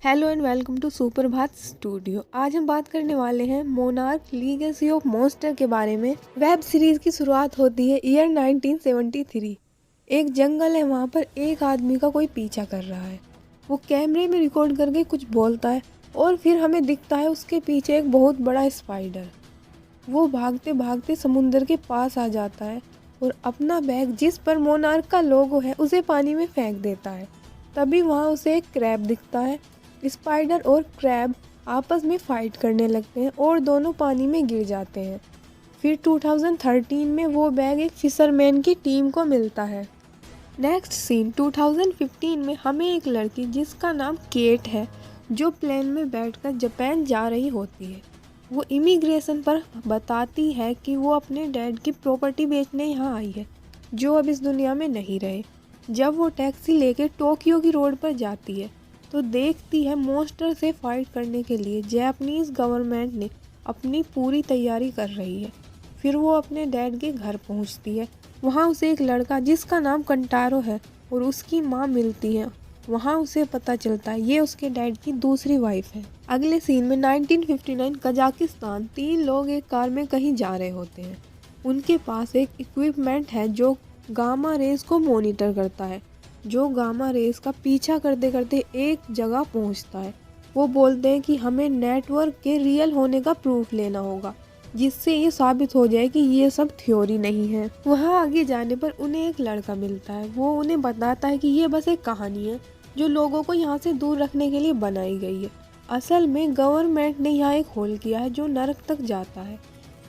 Hello and welcome to सुप्रभात studio. आज हम बात करने वाले हैं मोनार्क लीगेसी ऑफ मॉन्स्टर के बारे में। वेब सीरीज की शुरुआत होती है ईयर 1973। एक जंगल है, वहाँ पर एक आदमी का कोई पीछा कर रहा है। वो कैमरे में रिकॉर्ड करके कुछ बोलता है और फिर हमें दिखता है उसके पीछे एक बहुत बड़ा स्पाइडर। वो भागते भागते समुंदर के पास आ जाता है और अपना बैग जिस पर मोनार्क का लोगो है उसे पानी में फेंक देता है। तभी वहाँ उसे एक क्रैब दिखता है। स्पाइडर और क्रैब आपस में फाइट करने लगते हैं और दोनों पानी में गिर जाते हैं। फिर 2013 में वो बैग एक फिशरमैन की टीम को मिलता है। नेक्स्ट सीन 2015 में हमें एक लड़की जिसका नाम केट है, जो प्लेन में बैठकर जापान जा रही होती है। वो इमिग्रेशन पर बताती है कि वो अपने डैड की प्रॉपर्टी बेचने यहाँ आई है, जो अब इस दुनिया में नहीं रहे। जब वो टैक्सी लेकर टोक्यो की रोड पर जाती है तो देखती है मॉन्स्टर से फाइट करने के लिए जापानीज गवर्नमेंट ने अपनी पूरी तैयारी कर रही है। फिर वो अपने डैड के घर पहुंचती है। वहाँ उसे एक लड़का जिसका नाम कंटारो है और उसकी माँ मिलती है। वहाँ उसे पता चलता है ये उसके डैड की दूसरी वाइफ है। अगले सीन में 1959 कजाकिस्तान। 3 लोग एक कार में कहीं जा रहे होते हैं। उनके पास एक इक्विपमेंट है जो गामा रेज को मॉनिटर करता है, जो गामा रेज का पीछा करते करते एक जगह पहुंचता है। वो बोलते हैं कि हमें नेटवर्क के रियल होने का प्रूफ लेना होगा, जिससे ये साबित हो जाए कि ये सब थ्योरी नहीं है। वहाँ आगे जाने पर उन्हें एक लड़का मिलता है। वो उन्हें बताता है कि ये बस एक कहानी है जो लोगों को यहाँ से दूर रखने के लिए बनाई गई है। असल में गवर्नमेंट ने यहाँ एक होल किया है जो नरक तक जाता है।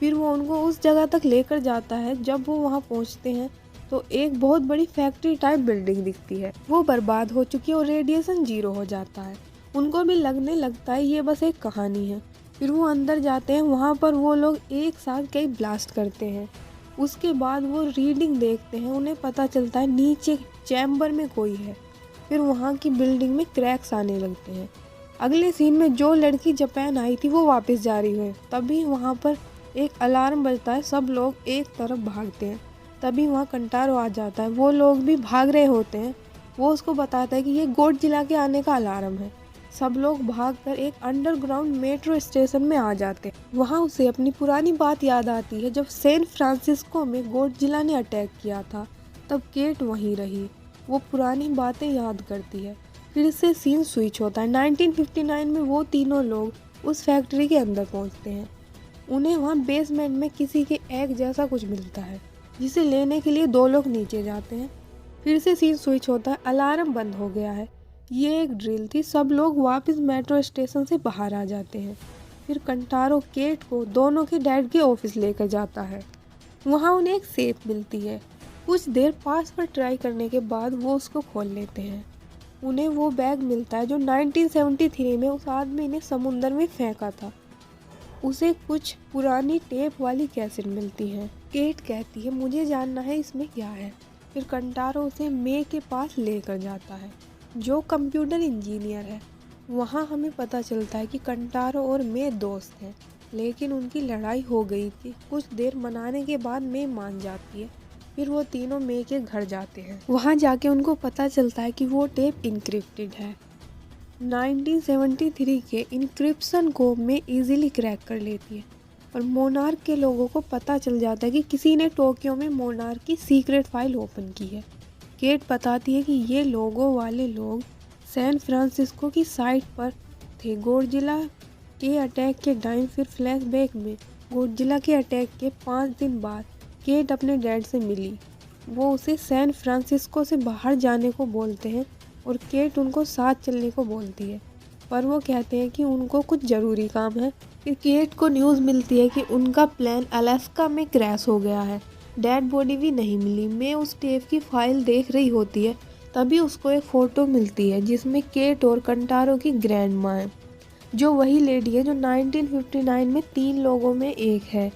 फिर वो उनको उस जगह तक लेकर जाता है। जब वो वहाँ पहुँचते हैं तो एक बहुत बड़ी फैक्ट्री टाइप बिल्डिंग दिखती है। वो बर्बाद हो चुकी है और रेडिएशन 0 हो जाता है। उनको भी लगने लगता है ये बस एक कहानी है। फिर वो अंदर जाते हैं। वहाँ पर वो लोग एक साथ कई ब्लास्ट करते हैं। उसके बाद वो रीडिंग देखते हैं। उन्हें पता चलता है नीचे चैम्बर में कोई है। फिर वहाँ की बिल्डिंग में क्रैक्स आने लगते हैं। अगले सीन में जो लड़की जापान आई थी वो वापस जा रही है। तभी वहाँ पर एक अलार्म बजता है। सब लोग एक तरफ भागते हैं। तभी वहाँ कंटारो आ जाता है। वो लोग भी भाग रहे होते हैं। वो उसको बताता है कि ये गोडजिला के आने का अलार्म है। सब लोग भागकर एक अंडरग्राउंड मेट्रो स्टेशन में आ जाते हैं। वहाँ उसे अपनी पुरानी बात याद आती है, जब सैन फ्रांसिस्को में गोडजिला ने अटैक किया था तब केट वहीं रही। वो पुरानी बातें याद करती है। फिर से सीन स्विच होता है। 1959 में वो तीनों लोग उस फैक्ट्री के अंदर पहुँचते हैं। उन्हें वहाँ बेसमेंट में किसी के एग जैसा कुछ मिलता है, जिसे लेने के लिए 2 लोग नीचे जाते हैं। फिर से सीन स्विच होता है। अलार्म बंद हो गया है। ये एक ड्रिल थी। सब लोग वापस मेट्रो स्टेशन से बाहर आ जाते हैं। फिर कंटारो केट को दोनों के डैड के ऑफिस लेकर जाता है। वहाँ उन्हें एक सेफ मिलती है। कुछ देर पासवर्ड ट्राई करने के बाद वो उसको खोल लेते हैं। उन्हें वो बैग मिलता है जो 1973 में उस आदमी ने समुंदर में फेंका था। उसे कुछ पुरानी टेप वाली कैसेट मिलती है। केट कहती है मुझे जानना है इसमें क्या है। फिर कंटारो उसे मे के पास लेकर जाता है, जो कंप्यूटर इंजीनियर है। वहाँ हमें पता चलता है कि कंटारो और मे दोस्त हैं, लेकिन उनकी लड़ाई हो गई थी। कुछ देर मनाने के बाद मे मान जाती है। फिर वो तीनों मे के घर जाते हैं। वहाँ जाके उनको पता चलता है कि वो टेप इनक्रिप्टेड है। 1973 के इनक्रिप्शन को मैं इजीली क्रैक कर लेती है और मोनार्क के लोगों को पता चल जाता है कि किसी ने टोक्यो में मोनार्क की सीक्रेट फाइल ओपन की है। केट बताती है कि ये लोगों वाले लोग सैन फ्रांसिस्को की साइट पर थे गोडजिला के अटैक के टाइम। फिर फ्लैशबैक में गोडजिला के अटैक के 5 दिन बाद केट अपने डैड से मिली। वो उसे सैन फ्रांसिस्को से बाहर जाने को बोलते हैं और केट उनको साथ चलने को बोलती है, पर वो कहते हैं कि उनको कुछ ज़रूरी काम है। फिर केट को न्यूज़ मिलती है कि उनका प्लेन अलास्का में क्रैश हो गया है। डेड बॉडी भी नहीं मिली। मैं उस टेप की फाइल देख रही होती है। तभी उसको एक फ़ोटो मिलती है जिसमें केट और कंटारो की ग्रैंड माँ है, जो वही लेडी है जो 1959 में 3 लोगों में एक है।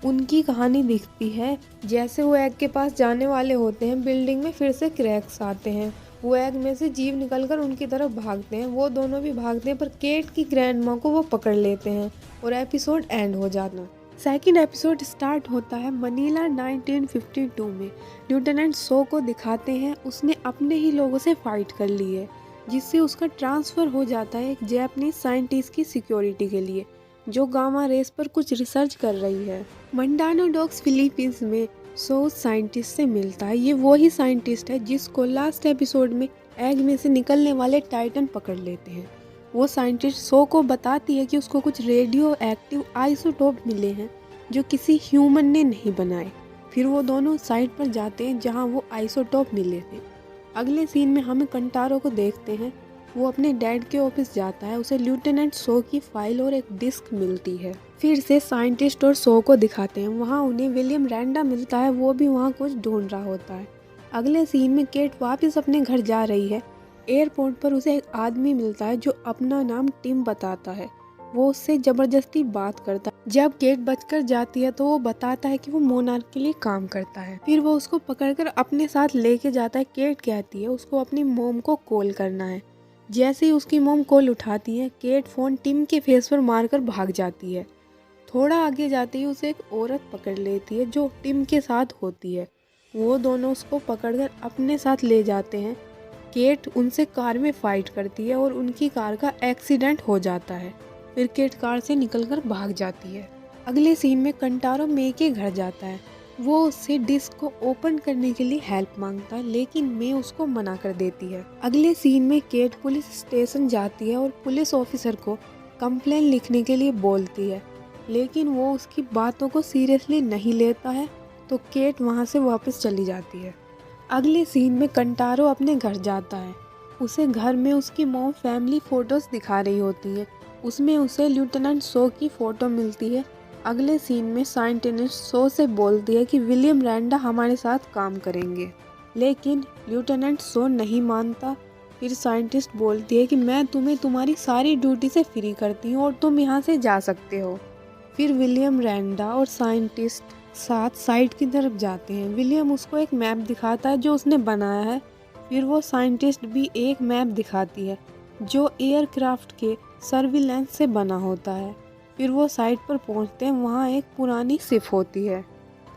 उनकी कहानी दिखती है। जैसे वो एग के पास जाने वाले होते हैं, बिल्डिंग में फिर से क्रैक्स आते हैं। वो एग में से जीव निकलकर उनकी तरफ भागते हैं। वो दोनों भी भागते हैं, पर केट की ग्रैंड माँ को वो पकड़ लेते हैं और एपिसोड एंड हो जाता। सेकंड एपिसोड स्टार्ट होता है मनीला 1952 में। लेफ्टिनेंट सो को दिखाते हैं, उसने अपने ही लोगों से फाइट कर ली है। जिससे उसका ट्रांसफ़र हो जाता है एक जापानीज साइंटिस्ट की सिक्योरिटी के लिए, जो गामा रेस पर कुछ रिसर्च कर रही है। मंडानो डॉग्स फिलीपींस में सो साइंटिस्ट से मिलता है। ये वही साइंटिस्ट है जिसको लास्ट एपिसोड में एग में से निकलने वाले टाइटन पकड़ लेते हैं। वो साइंटिस्ट सो को बताती है कि उसको कुछ रेडियो एक्टिव आइसोटोप मिले हैं जो किसी ह्यूमन ने नहीं बनाए। फिर वो दोनों साइट पर जाते हैं जहाँ वो आइसोटोप मिले थे। अगले सीन में हम कंटारो को देखते हैं। वो अपने डैड के ऑफिस जाता है। उसे लेफ्टिनेंट सो की फाइल और एक डिस्क मिलती है। फिर से साइंटिस्ट और सो को दिखाते हैं। वहाँ उन्हें विलियम रैंडा मिलता है। वो भी वहाँ कुछ ढूंढ रहा होता है। अगले सीन में केट वापस अपने घर जा रही है। एयरपोर्ट पर उसे एक आदमी मिलता है जो अपना नाम टिम बताता है। वो उससे जबरदस्ती बात करता है। जब केट बचकर जाती है तो वो बताता है कि वो मोनार्क के लिए काम करता है। फिर वो उसको पकड़कर अपने साथ लेके जाता है। केट कहती है उसको अपनी मोम को कॉल करना है। जैसे ही उसकी मोम कॉल उठाती है, केट फोन टिम के फेस पर मारकर भाग जाती है। थोड़ा आगे जाते ही उसे एक औरत पकड़ लेती है जो टिम के साथ होती है। वो दोनों उसको पकड़कर अपने साथ ले जाते हैं। केट उनसे कार में फाइट करती है और उनकी कार का एक्सीडेंट हो जाता है। फिर केट कार से निकलकर भाग जाती है। अगले सीन में कंटारो मे के घर जाता है। वो उससे डिस्क को ओपन करने के लिए हेल्प मांगता है, लेकिन मे उसको मना कर देती है। अगले सीन में केट पुलिस स्टेशन जाती है और पुलिस ऑफिसर को कंप्लेन लिखने के लिए बोलती है, लेकिन वो उसकी बातों को सीरियसली नहीं लेता है, तो केट वहाँ से वापस चली जाती है। अगले सीन में कंटारो अपने घर जाता है। उसे घर में उसकी मॉम फैमिली फोटोज दिखा रही होती है। उसमें उसे लेफ्टिनेंट सो की फ़ोटो मिलती है। अगले सीन में साइंटिस्ट सो से बोलती है कि विलियम रैंडा हमारे साथ काम करेंगे, लेकिन लेफ्टिनेंट सो नहीं मानता। फिर साइंटिस्ट बोलती है कि मैं तुम्हें तुम्हारी सारी ड्यूटी से फ्री करती हूँ और तुम यहाँ से जा सकते हो। फिर विलियम रैंडा और साइंटिस्ट साथ साइट की तरफ जाते हैं। विलियम उसको एक मैप दिखाता है जो उसने बनाया है। फिर वो साइंटिस्ट भी एक मैप दिखाती है जो एयरक्राफ्ट के सर्विलेंस से बना होता है। फिर वो साइट पर पहुंचते हैं। वहाँ एक पुरानी शिप होती है।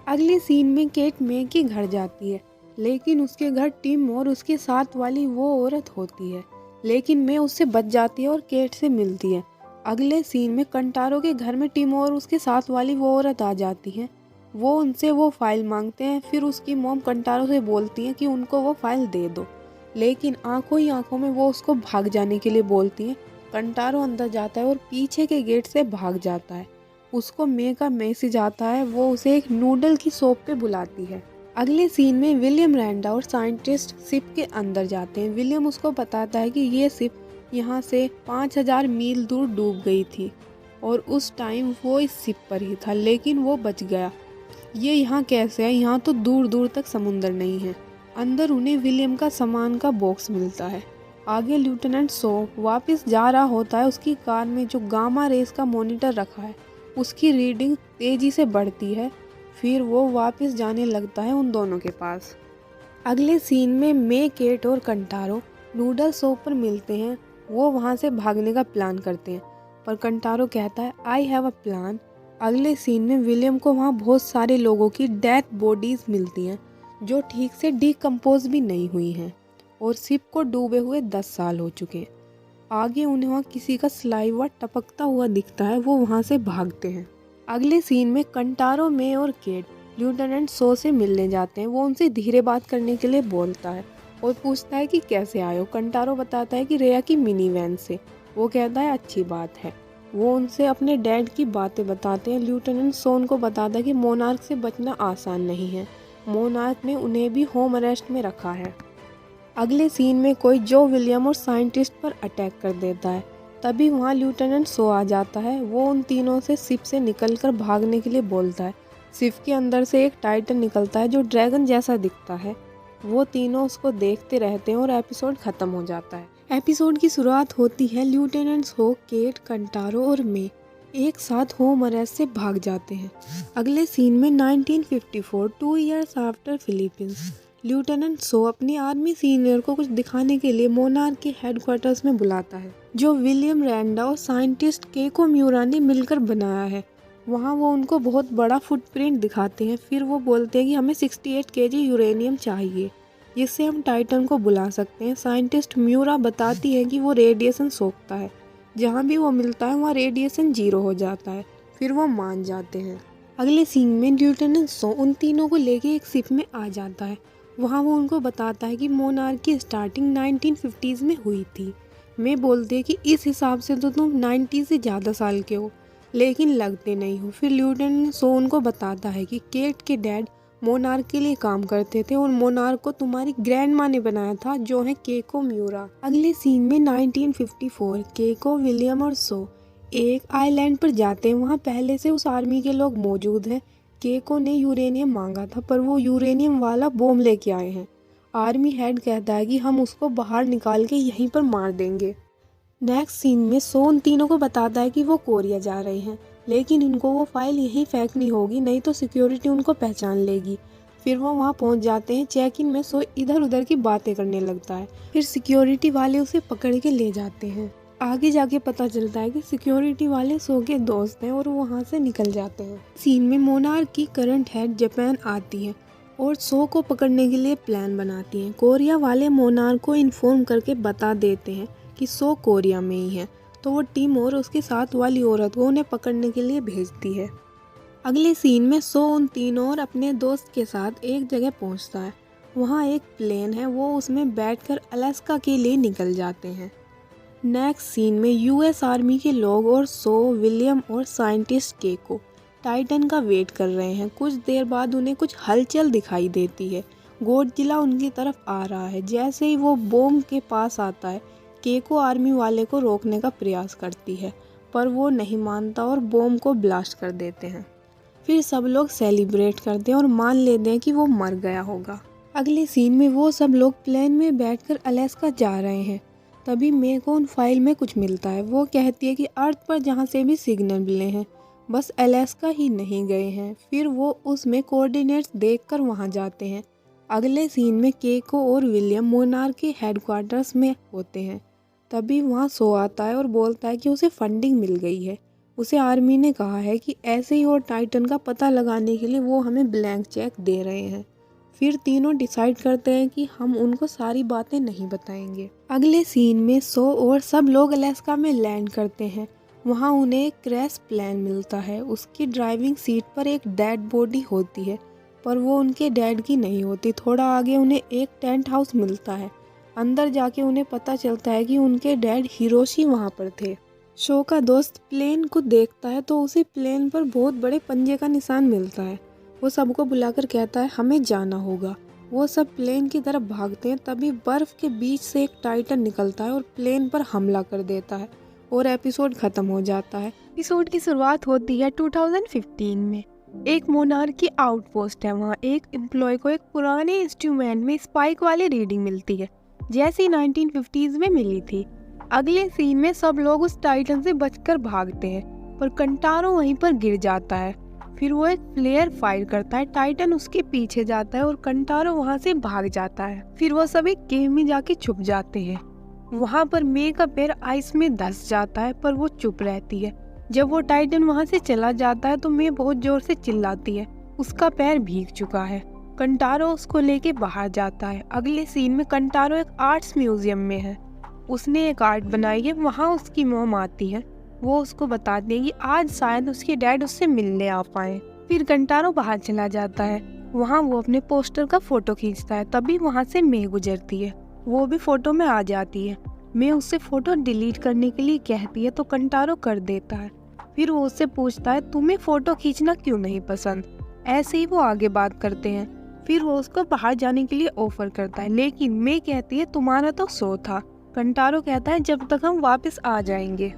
अगले सीन में केट मे के घर जाती है, लेकिन उसके घर टिम और उसके साथ वाली वो औरत होती है, लेकिन मे उससे बच जाती है और केट से मिलती है। अगले सीन में कंटारो के घर में टिम और उसके साथ वाली वो औरत आ जाती है। वो उनसे वो फाइल मांगते हैं। फिर उसकी मॉम कंटारो से बोलती है कि उनको वो फाइल दे दो, लेकिन आंखों ही आंखों में वो उसको भाग जाने के लिए बोलती है। कंटारो अंदर जाता है और पीछे के गेट से भाग जाता है। उसको मे का मैसेज आता है। वो उसे एक नूडल की शॉप पे बुलाती है। अगले सीन में विलियम रैंडा और साइंटिस्ट शिप के अंदर जाते हैं। विलियम उसको बताता है कि ये शिप यहाँ से 5000 मील दूर डूब गई थी और उस टाइम वो इस शिप पर ही था, लेकिन वो बच गया। ये यहाँ कैसे है? यहाँ तो दूर दूर तक समुंदर नहीं है। अंदर उन्हें विलियम का सामान का बॉक्स मिलता है। आगे लेफ्टिनेंट सो वापस जा रहा होता है। उसकी कार में जो गामा रेस का मॉनिटर रखा है उसकी रीडिंग तेजी से बढ़ती है। फिर वो वापस जाने लगता है उन दोनों के पास। अगले सीन में मे, केट और कंटारो नूडल शॉप पर मिलते हैं। वो वहाँ से भागने का प्लान करते हैं, पर कंटारो कहता है आई हैव अ प्लान। अगले सीन में विलियम को वहाँ बहुत सारे लोगों की डेथ बॉडीज मिलती हैं जो ठीक से डिकम्पोज भी नहीं हुई हैं और शिप को डूबे हुए 10 साल हो चुके हैं। आगे उन्हें वहाँ किसी का सलाइवा टपकता हुआ दिखता है। वो वहाँ से भागते हैं। अगले सीन में कंटारो, मे और केट लेफ्टिनेंट सो से मिलने जाते हैं। वो उनसे धीरे बात करने के लिए बोलता है और पूछता है कि कैसे आए हो। कंटारो बताता है कि रेया की मिनी वैन से। वो कहता है अच्छी बात है। वो उनसे अपने डैड की बातें बताते हैं। लेफ्टिनेंट सो उनको बताता है कि मोनार्क से बचना आसान नहीं है। मोनार्क ने उन्हें भी होम अरेस्ट में रखा है। अगले सीन में कोई जो विलियम और साइंटिस्ट पर अटैक कर देता है। तभी वहाँ लेफ्टिनेंट सो आ जाता है। वो उन तीनों से शिप से निकलकर भागने के लिए बोलता है। शिप के अंदर से एक टाइटन निकलता है जो ड्रैगन जैसा दिखता है। वो तीनों उसको देखते रहते हैं और एपिसोड खत्म हो जाता है। एपिसोड की शुरुआत होती है लेफ्टिनेंट सो, केट, कंटारो और मे एक साथ होम अरेस्ट से भाग जाते हैं। अगले सीन में 1954 2 ईयर्स आफ्टर फिलीपींस लेफ्टिनेंट सो अपनी आर्मी सीनियर को कुछ दिखाने के लिए मोनार्क के हेडक्वार्टर्स में बुलाता है, जो विलियम रैंडा और साइंटिस्ट केको म्यूरा ने मिलकर बनाया है। वहाँ वो उनको बहुत बड़ा फुटप्रिंट दिखाते हैं। फिर वो बोलते हैं कि हमें 68 केजी यूरेनियम चाहिए। जिससे हम टाइटन को बुला सकते हैं। साइंटिस्ट म्यूरा बताती है कि वो रेडिएशन सोखता है, जहाँ भी वो मिलता है वहाँ रेडिएशन 0 हो जाता है। फिर वो मान जाते हैं। अगले सीन में लेफ्टिनेंट सो उन तीनों को लेके एक शिप में आ जाता है। वहाँ वो उनको बताता है कि मोनार्क की स्टार्टिंग 1950s में हुई थी। मैं बोलते कि इस हिसाब से तो तुम 90 से ज़्यादा साल के हो, लेकिन लगते नहीं हो। फिर लेफ्टिनेंट सो उनको बताता है कि केट के डैड मोनार्क के लिए काम करते थे और मोनार्क को तुम्हारी ग्रैंड माँ ने बनाया था, जो है केको म्यूरा। अगले सीन में 1954 केको, विलियम और सो एक आइलैंड पर जाते हैं। वहाँ पहले से उस आर्मी के लोग मौजूद हैं। केको ने यूरेनियम मांगा था, पर वो यूरेनियम वाला बॉम्ब लेके आए हैं। आर्मी हेड कहता है कि हम उसको बाहर निकाल के यहीं पर मार देंगे। नेक्स्ट सीन में सो उन तीनों को बताता है कि वो कोरिया जा रहे हैं, लेकिन उनको वो फाइल यहीं फेंकनी होगी, नहीं तो सिक्योरिटी उनको पहचान लेगी। फिर वो वहाँ पहुँच जाते हैं। चेक इन में सो इधर उधर की बातें करने लगता है। फिर सिक्योरिटी वाले उसे पकड़ के ले जाते हैं। आगे जाके पता चलता है कि सिक्योरिटी वाले सो के दोस्त हैं और वो वहाँ से निकल जाते हैं। सीन में मोनार्क की करंट हेड जापान आती है और सो को पकड़ने के लिए प्लान बनाती हैं। कोरिया वाले मोनार्क को इन्फॉर्म करके बता देते हैं कि सो कोरिया में ही है, तो वो टीम और उसके साथ वाली औरत को उन्हें पकड़ने के लिए भेजती है। अगले सीन में सो उन तीनों और अपने दोस्त के साथ एक जगह पहुंचता है। वहाँ एक प्लेन है, वो उसमें बैठकर अलास्का के लिए निकल जाते हैं। नेक्स्ट सीन में यूएस आर्मी के लोग और सो, विलियम और साइंटिस्ट केको टाइटन का वेट कर रहे हैं। कुछ देर बाद उन्हें कुछ हलचल दिखाई देती है। गॉडजिला उनकी तरफ आ रहा है। जैसे ही वो बॉम्ब के पास आता है, केको आर्मी वाले को रोकने का प्रयास करती है, पर वो नहीं मानता और बॉम्ब को ब्लास्ट कर देते हैं। फिर सब लोग सेलिब्रेट करते हैं और मान लेते हैं कि वो मर गया होगा। अगले सीन में वो सब लोग प्लेन में बैठकर अलास्का जा रहे हैं। तभी मे को उन फाइल में कुछ मिलता है। वो कहती है कि अर्थ पर जहाँ से भी सिग्नल मिले हैं, बस अलास्का ही नहीं गए हैं। फिर वो उसमें कोऑर्डिनेट्स देखकर वहाँ जाते हैं। अगले सीन में केको और विलियम मोनार्क के हेडक्वार्टर्स में होते हैं। तभी वहाँ सो आता है और बोलता है कि उसे फंडिंग मिल गई है। उसे आर्मी ने कहा है कि ऐसे ही और टाइटन का पता लगाने के लिए वो हमें ब्लैंक चेक दे रहे हैं। फिर तीनों डिसाइड करते हैं कि हम उनको सारी बातें नहीं बताएंगे। अगले सीन में सो और सब लोग अलास्का में लैंड करते हैं। वहाँ उन्हें एक क्रैश प्लेन मिलता है। उसकी ड्राइविंग सीट पर एक डेड बॉडी होती है, पर वो उनके डैड की नहीं होती। थोड़ा आगे उन्हें एक टेंट हाउस मिलता है। अंदर जाके उन्हें पता चलता है कि उनके डैड हिरोशी वहाँ पर थे। शो का दोस्त प्लेन को देखता है तो उसे प्लेन पर बहुत बड़े पंजे का निशान मिलता है। वो सबको बुलाकर कहता है हमें जाना होगा। वो सब प्लेन की तरफ भागते हैं। तभी बर्फ के बीच से एक टाइटन निकलता है और प्लेन पर हमला कर देता है और एपिसोड खत्म हो जाता है। एपिसोड की शुरुआत होती है 2015 में। एक मोनार्क की आउटपोस्ट है। वहाँ एक एम्प्लॉय को एक पुराने इंस्ट्रूमेंट में स्पाइक वाली रीडिंग मिलती है, जैसी 1950s में मिली थी। अगले सीन में सब लोग उस टाइटन से बचकर भागते हैं, पर कंटारो वहीं पर गिर जाता है। फिर वो एक फ्लेयर फायर करता है। टाइटन उसके पीछे जाता है और कंटारो वहाँ से भाग जाता है। फिर वो सब एक केव में जाके छुप जाते हैं। वहाँ पर मे का पैर आइस में धंस जाता है, पर वो चुप रहती है। जब वो टाइटन वहाँ से चला जाता है तो मे बहुत जोर से चिल्लाती है। उसका पैर भीग चुका है। कंटारो उसको लेके बाहर जाता है। अगले सीन में कंटारो एक आर्ट्स म्यूजियम में है। उसने एक आर्ट बनाई है। वहाँ उसकी मॉम आती है। वो उसको बताती है कि आज शायद उसके डैड उससे मिलने आ पाए। फिर कंटारो बाहर चला जाता है। वहाँ वो अपने पोस्टर का फोटो खींचता है। तभी वहाँ से मे गुजरती है। वो भी फोटो में आ जाती है। मे उससे फोटो डिलीट करने के लिए कहती है तो कंटारो कर देता है। फिर वो उससे पूछता है तुम्हें फोटो खींचना क्यों नहीं पसंद। ऐसे ही वो आगे बात करते हैं। फिर वो उसको बाहर जाने के लिए ऑफर करता है, लेकिन मे कहती है तुम्हारा तो शो था। कंटारो कहता है जब तक हम वापस आ जाएंगे।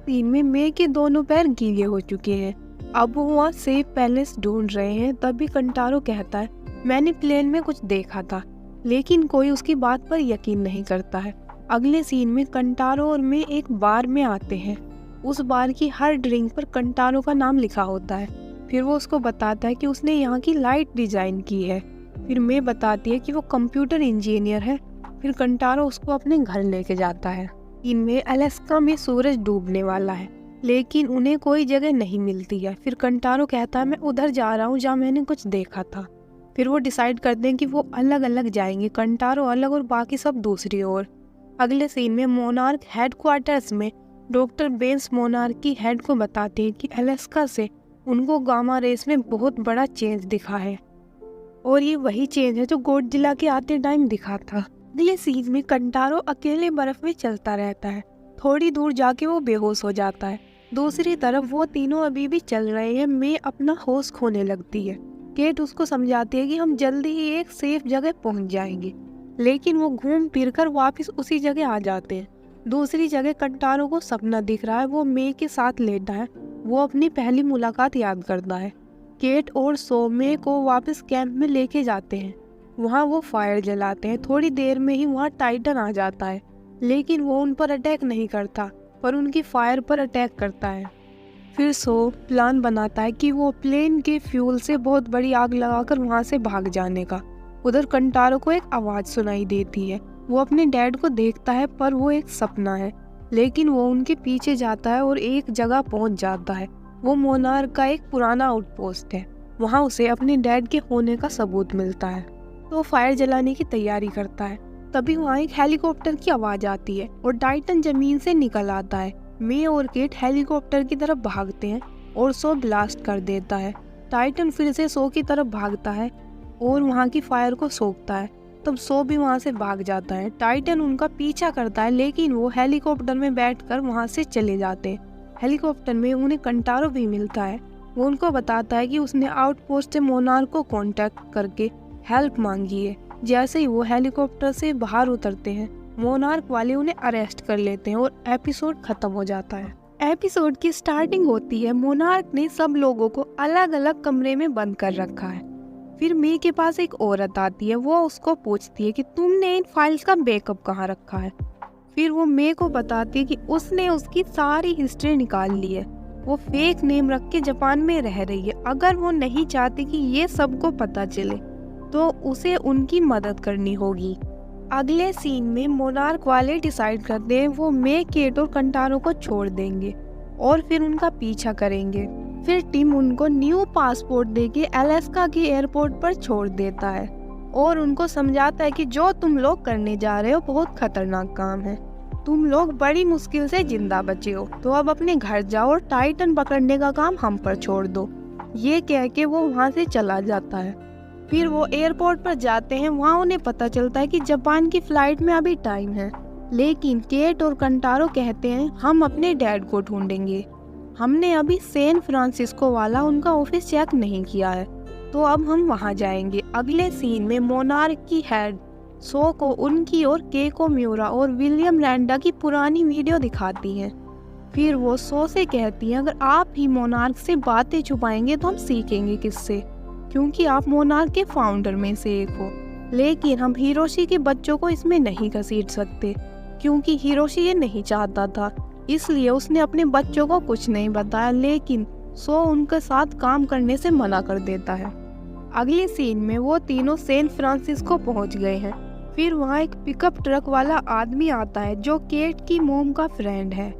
सीन में मे के दोनों पैर गीले हो चुके हैं। अब वो वहाँ सेफ पैलेस ढूंढ रहे हैं। तभी कंटारो कहता है मैंने प्लेन में कुछ देखा था, लेकिन कोई उसकी बात पर यकीन नहीं करता है। अगले सीन में कंटारो और मे एक बार में आते हैं। उस बार की हर ड्रिंक पर कंटारो का नाम लिखा होता है। फिर वो उसको बताता है कि उसने यहाँ की लाइट डिजाइन की है। फिर मे बताती है कि वो कंप्यूटर इंजीनियर है। फिर कंटारो उसको अपने घर लेके जाता है। इनमें अलास्का में सूरज डूबने वाला है, लेकिन उन्हें कोई जगह नहीं मिलती है। फिर कंटारो कहता है मैं उधर जा रहा हूँ जहाँ मैंने कुछ देखा था। फिर वो डिसाइड करते हैं कि वो अलग अलग जाएंगे, कंटारो अलग और बाकी सब दूसरी ओर। अगले सीन में मोनार्क हेडक्वार्टर्स में डॉक्टर बेंस मोनार्क की हेड को बताते हैं कि अलास्का से उनको गामा रेस में बहुत बड़ा चेंज दिखा है और ये वही चेंज है जो गॉडजिला के आते टाइम दिखा था। अगले सीन में कंटारो अकेले बर्फ में चलता रहता है, थोड़ी दूर जाके वो बेहोश हो जाता है। दूसरी तरफ वो तीनों अभी भी चल रहे हैं। मे अपना होश खोने लगती है। केट उसको समझाती है कि हम जल्दी ही एक सेफ जगह पहुंच जाएंगे, लेकिन वो घूम फिर कर वापस उसी जगह आ जाते हैं। दूसरी जगह कंटारो को सपना दिख रहा है, वो मे के साथ लेटा है। वो अपनी पहली मुलाकात याद करता है। केट और सो मे को वापस कैंप में लेके जाते हैं। वहाँ वो फायर जलाते हैं। थोड़ी देर में ही वहाँ टाइटन आ जाता है, लेकिन वो उन पर अटैक नहीं करता पर उनकी फायर पर अटैक करता है। फिर सो प्लान बनाता है कि वो प्लेन के फ्यूल से बहुत बड़ी आग लगाकर वहाँ से भाग जाने का। उधर कंटारो को एक आवाज़ सुनाई देती है। वो अपने डैड को देखता है पर वो एक सपना है, लेकिन वो उनके पीछे जाता है और एक जगह पहुँच जाता है। वो मोनार्क का एक पुराना आउटपोस्ट है। वहाँ उसे अपने डैड के होने का सबूत मिलता है, तो वो फायर जलाने की तैयारी करता है। तभी वहाँ एक हेलीकॉप्टर की आवाज़ आती है और टाइटन जमीन से निकल आता है। मे और केट हेलीकॉप्टर की तरफ भागते हैं और सो ब्लास्ट कर देता है। टाइटन फिर से सो की तरफ भागता है और वहाँ की फायर को सोखता है। तब सो भी वहाँ से भाग जाता है। टाइटन उनका पीछा करता है, लेकिन वो हेलीकॉप्टर में बैठकर वहाँ से चले जाते हैं। हेलीकॉप्टर में उन्हें कंटारो भी मिलता है। वो उनको बताता है कि उसने आउटपोस्ट से मोनार्क को कांटेक्ट करके हेल्प मांगी है। जैसे ही वो हेलीकॉप्टर से बाहर उतरते हैं, मोनार्क वाले उन्हें अरेस्ट कर लेते हैं और एपिसोड खत्म हो जाता है। एपिसोड की स्टार्टिंग होती है। मोनार्क ने सब लोगों को अलग अलग कमरे में बंद कर रखा है। फिर मे के पास एक औरत आती है। वो उसको पूछती है कि तुमने इन फाइल्स का बैकअप कहाँ रखा है। फिर वो मे को बताती है कि उसने उसकी सारी हिस्ट्री निकाल ली है। वो फेक नेम रख के जापान में रह रही है। अगर वो नहीं चाहती कि ये सबको पता चले तो उसे उनकी मदद करनी होगी। अगले सीन में मोनार्क वाले डिसाइड करते हैं वो मे, केट और कंटारो को छोड़ देंगे और फिर उनका पीछा करेंगे। फिर टिम उनको न्यू पासपोर्ट देके अलास्का के एयरपोर्ट पर छोड़ देता है और उनको समझाता है कि जो तुम लोग करने जा रहे हो बहुत खतरनाक काम है। तुम लोग बड़ी मुश्किल से जिंदा बचे हो, तो अब अपने घर जाओ और टाइटन पकड़ने का काम हम पर छोड़ दो। ये कह के वो वहाँ से चला जाता है। फिर वो एयरपोर्ट पर जाते हैं। वहाँ उन्हें पता चलता है कि जापान की फ्लाइट में अभी टाइम है, लेकिन केट और कंटारो कहते हैं हम अपने डैड को ढूंढेंगे। हमने अभी सैन फ्रांसिस्को वाला उनका ऑफिस चेक नहीं किया है, तो अब हम वहाँ जाएंगे। अगले सीन में मोनार्क की हेड सो को उनकी और केको म्यूरा और विलियम लैंडा की पुरानी वीडियो दिखाती हैं। फिर वो सो से कहती हैं अगर आप ही मोनार्क से बातें छुपाएंगे तो हम सीखेंगे किससे, क्योंकि आप मोनार्क के फाउंडर में से एक हो। लेकिन हम हिरोशी के बच्चों को इसमें नहीं घसीट सकते, क्योंकि हिरोशी ये नहीं चाहता था, इसलिए उसने अपने बच्चों को कुछ नहीं बताया। लेकिन सो उनके साथ काम करने से मना कर देता है। अगले सीन में वो तीनों सैन फ्रांसिस्को पहुंच गए हैं। फिर वहाँ एक पिकअप ट्रक वाला आदमी आता है जो केट की मोम का फ्रेंड है।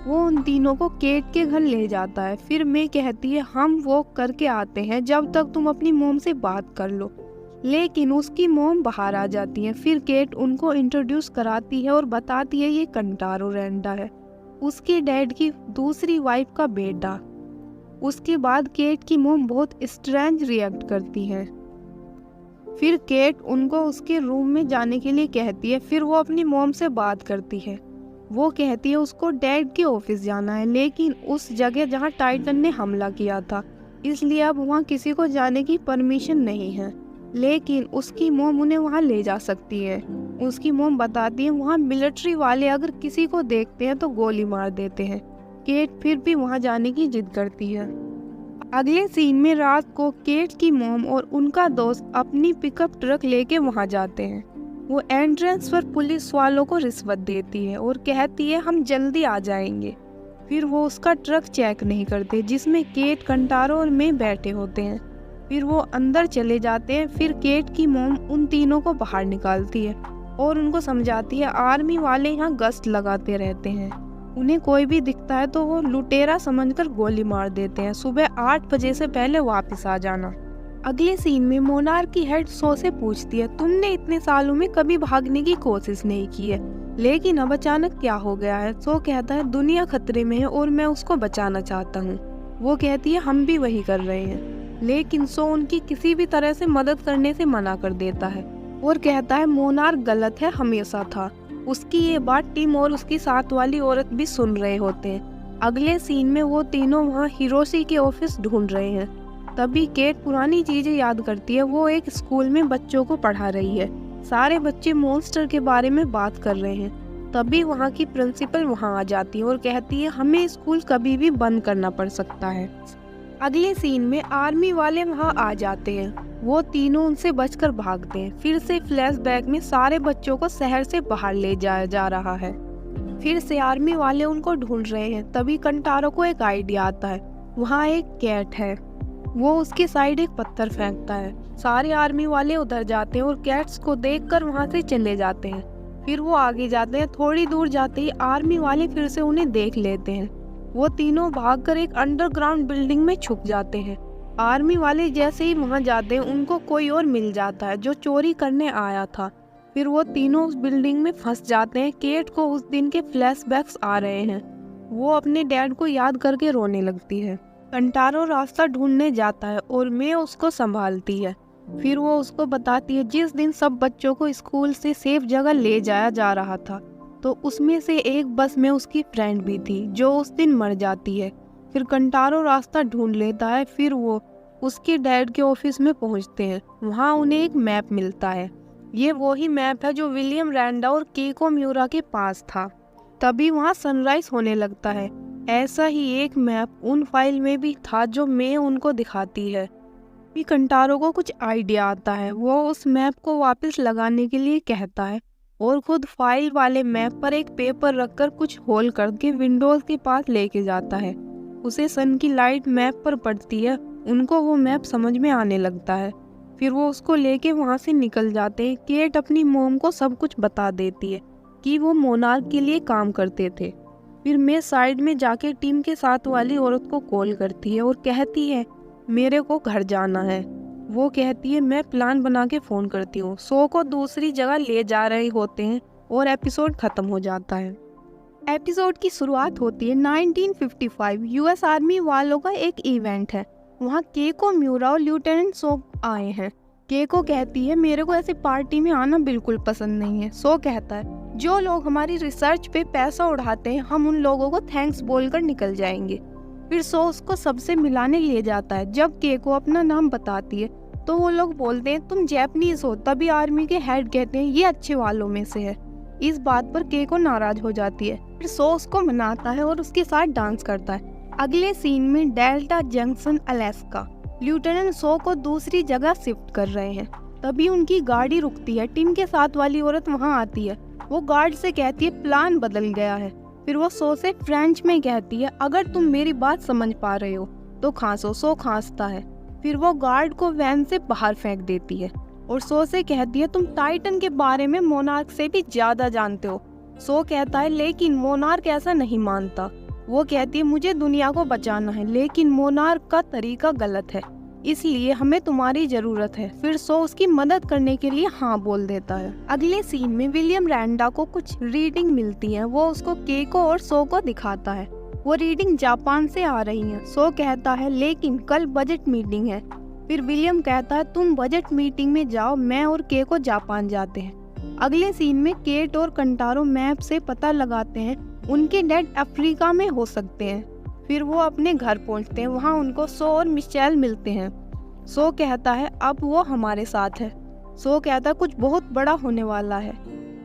वो उन तीनों को केट के घर ले जाता है। फिर मैं कहती है हम वॉक करके आते हैं जब तक तुम अपनी मोम से बात कर लो, लेकिन उसकी मोम बाहर आ जाती है। फिर केट उनको इंट्रोड्यूस कराती है और बताती है ये कंटारो रेंडा है, उसके डैड की दूसरी वाइफ का बेटा। उसके बाद केट की मोम बहुत स्ट्रेंज रिएक्ट करती है। फिर केट उनको उसके रूम में जाने के लिए कहती है। फिर वो अपनी मोम से बात करती है। वो कहती है उसको डैड के ऑफिस जाना है, लेकिन उस जगह जहाँ टाइटन ने हमला किया था, इसलिए अब वहाँ किसी को जाने की परमिशन नहीं है। लेकिन उसकी मोम उन्हें वहाँ ले जा सकती है। उसकी मोम बताती है वहाँ मिलिट्री वाले अगर किसी को देखते हैं तो गोली मार देते हैं। केट फिर भी वहाँ जाने की जिद करती है। अगले सीन में रात को केट की मोम और उनका दोस्त अपनी पिकअप ट्रक लेके वहाँ जाते हैं। वो एंट्रेंस पर पुलिस वालों को रिश्वत देती है और कहती है हम जल्दी आ जाएंगे। फिर वो उसका ट्रक चेक नहीं करते जिसमें केट, कंटारो और मैं बैठे होते हैं। फिर वो अंदर चले जाते हैं। फिर केट की मोम उन तीनों को बाहर निकालती है और उनको समझाती है आर्मी वाले यहाँ गश्त लगाते रहते हैं, उन्हें कोई भी दिखता है तो वो लुटेरा समझकर गोली मार देते हैं। सुबह 8 बजे से पहले वापस आ जाना। अगले सीन में मोनार्क की हेड सो से पूछती है, तुमने इतने सालों में कभी भागने की कोशिश नहीं की है, लेकिन अब अचानक क्या हो गया है? सो कहता है, दुनिया खतरे में है और मैं उसको बचाना चाहता हूँ। वो कहती है, हम भी वही कर रहे हैं, लेकिन सो उनकी किसी भी तरह से मदद करने से मना कर देता है और कहता है मोनार्क गलत है, हमेशा था। उसकी ये बात टिम और उसकी साथ वाली औरत भी सुन रहे होते हैं। अगले सीन में वो तीनों वहाँ हिरोशी के ऑफिस ढूंढ रहे हैं। तभी केट पुरानी चीजें याद करती है। वो एक स्कूल में बच्चों को पढ़ा रही है। सारे बच्चे मॉन्स्टर के बारे में बात कर रहे हैं। तभी वहाँ की प्रिंसिपल वहाँ आ जाती है और कहती है, हमें स्कूल कभी भी बंद करना पड़ सकता है। अगले सीन में आर्मी वाले वहाँ आ जाते हैं। वो तीनों उनसे बचकर भागते हैं। फिर से फ्लैशबैक में सारे बच्चों को शहर से बाहर ले जाया जा रहा है। फिर से आर्मी वाले उनको ढूंढ रहे हैं। तभी कंटारो को एक आइडिया आता है। वहाँ एक कैट है। वो उसके साइड एक पत्थर फेंकता है। सारे आर्मी वाले उधर जाते हैं और कैट्स को देखकर वहाँ से चले जाते हैं। फिर वो आगे जाते हैं। थोड़ी दूर जाते ही आर्मी वाले फिर से उन्हें देख लेते हैं। वो तीनों भागकर एक अंडरग्राउंड बिल्डिंग में छुप जाते हैं। आर्मी वाले जैसे ही वहाँ जाते हैं, उनको कोई और मिल जाता है जो चोरी करने आया था। फिर वो तीनों उस बिल्डिंग में फंस जाते हैं। केट को उस दिन के फ्लैशबैक्स आ रहे हैं। वो अपने डैड को याद करके रोने लगती है। कंटारो रास्ता ढूंढने जाता है और मैं उसको संभालती है। फिर वो उसको बताती है, जिस दिन सब बच्चों को स्कूल से सेफ जगह ले जाया जा रहा था, तो उसमें से एक बस में उसकी फ्रेंड भी थी जो उस दिन मर जाती है। फिर कंटारो रास्ता ढूंढ लेता है। फिर वो उसके डैड के ऑफिस में पहुंचते हैं। वहाँ उन्हें एक मैप मिलता है। ये वही मैप है जो विलियम रैंडा और केको म्यूरा के पास था। तभी वहाँ सनराइज होने लगता है। ऐसा ही एक मैप उन फाइल में भी था जो मैं उनको दिखाती है। भी कंटारो को कुछ आइडिया आता है। वो उस मैप को वापस लगाने के लिए कहता है और खुद फाइल वाले मैप पर एक पेपर रखकर कुछ होल करके विंडोज के पास लेके जाता है। उसे सन की लाइट मैप पर पड़ती है। उनको वो मैप समझ में आने लगता है। फिर वो उसको लेके वहाँ से निकल जाते हैं। केट अपनी मॉम को सब कुछ बता देती है कि वो मोनार्क के लिए काम करते थे। फिर मैं साइड में जाके टीम के साथ वाली औरत को कॉल करती है और कहती है, मेरे को घर जाना है। वो कहती है, मैं प्लान बना के फ़ोन करती हूँ। सो को दूसरी जगह ले जा रहे होते हैं और एपिसोड ख़त्म हो जाता है। एपिसोड की शुरुआत होती है 1955। यूएस आर्मी वालों का एक इवेंट है। वहाँ केको म्यूरा और लेफ्टिनेंट सो आए हैं। केको कहती है, मेरे को ऐसी पार्टी में आना बिल्कुल पसंद नहीं है। सो कहता है, जो लोग हमारी रिसर्च पे पैसा उड़ाते हैं, हम उन लोगों को थैंक्स बोलकर निकल जाएंगे। फिर सो उसको सबसे मिलाने ले जाता है। जब केको अपना नाम बताती है तो वो लोग बोलते हैं, तुम जैपनीज हो। तभी आर्मी के हेड कहते हैं, ये अच्छे वालों में से है। इस बात पर केको नाराज हो जाती है। फिर सो उसको मनाता है और उसके साथ डांस करता है। अगले सीन में डेल्टा जंक्शन अलास्का लेफ्टिनेंट सो को दूसरी जगह शिफ्ट कर रहे हैं। तभी उनकी गाड़ी रुकती है। टीम के साथ वाली औरत वहाँ आती है। वो गार्ड से कहती है, प्लान बदल गया है। फिर वो सो से फ्रेंच में कहती है, अगर तुम मेरी बात समझ पा रहे हो तो खांसो। सो खांसता है। फिर वो गार्ड को वैन से बाहर फेंक देती है और सो से कहती है, तुम टाइटन के बारे में मोनार्क से भी ज्यादा जानते हो। सो कहता है, लेकिन मोनार्क ऐसा नहीं मानता। वो कहती है, मुझे दुनिया को बचाना है, लेकिन मोनार्क का तरीका गलत है, इसलिए हमें तुम्हारी जरूरत है। फिर सो उसकी मदद करने के लिए हाँ बोल देता है। अगले सीन में विलियम रैंडा को कुछ रीडिंग मिलती है। वो उसको केको और सो को दिखाता है। वो रीडिंग जापान से आ रही है। सो कहता है, लेकिन कल बजट मीटिंग है। फिर विलियम कहता है, तुम बजट मीटिंग में जाओ, मैं और केको जापान जाते हैं। अगले सीन में केट और कंटारो मैप से पता लगाते हैं उनके डैड अफ्रीका में हो सकते हैं। फिर वो अपने घर पहुंचते हैं। वहाँ उनको सो और मिशेल मिलते हैं। सो कहता है, अब वो हमारे साथ है। सो कहता है, कुछ बहुत बड़ा होने वाला है,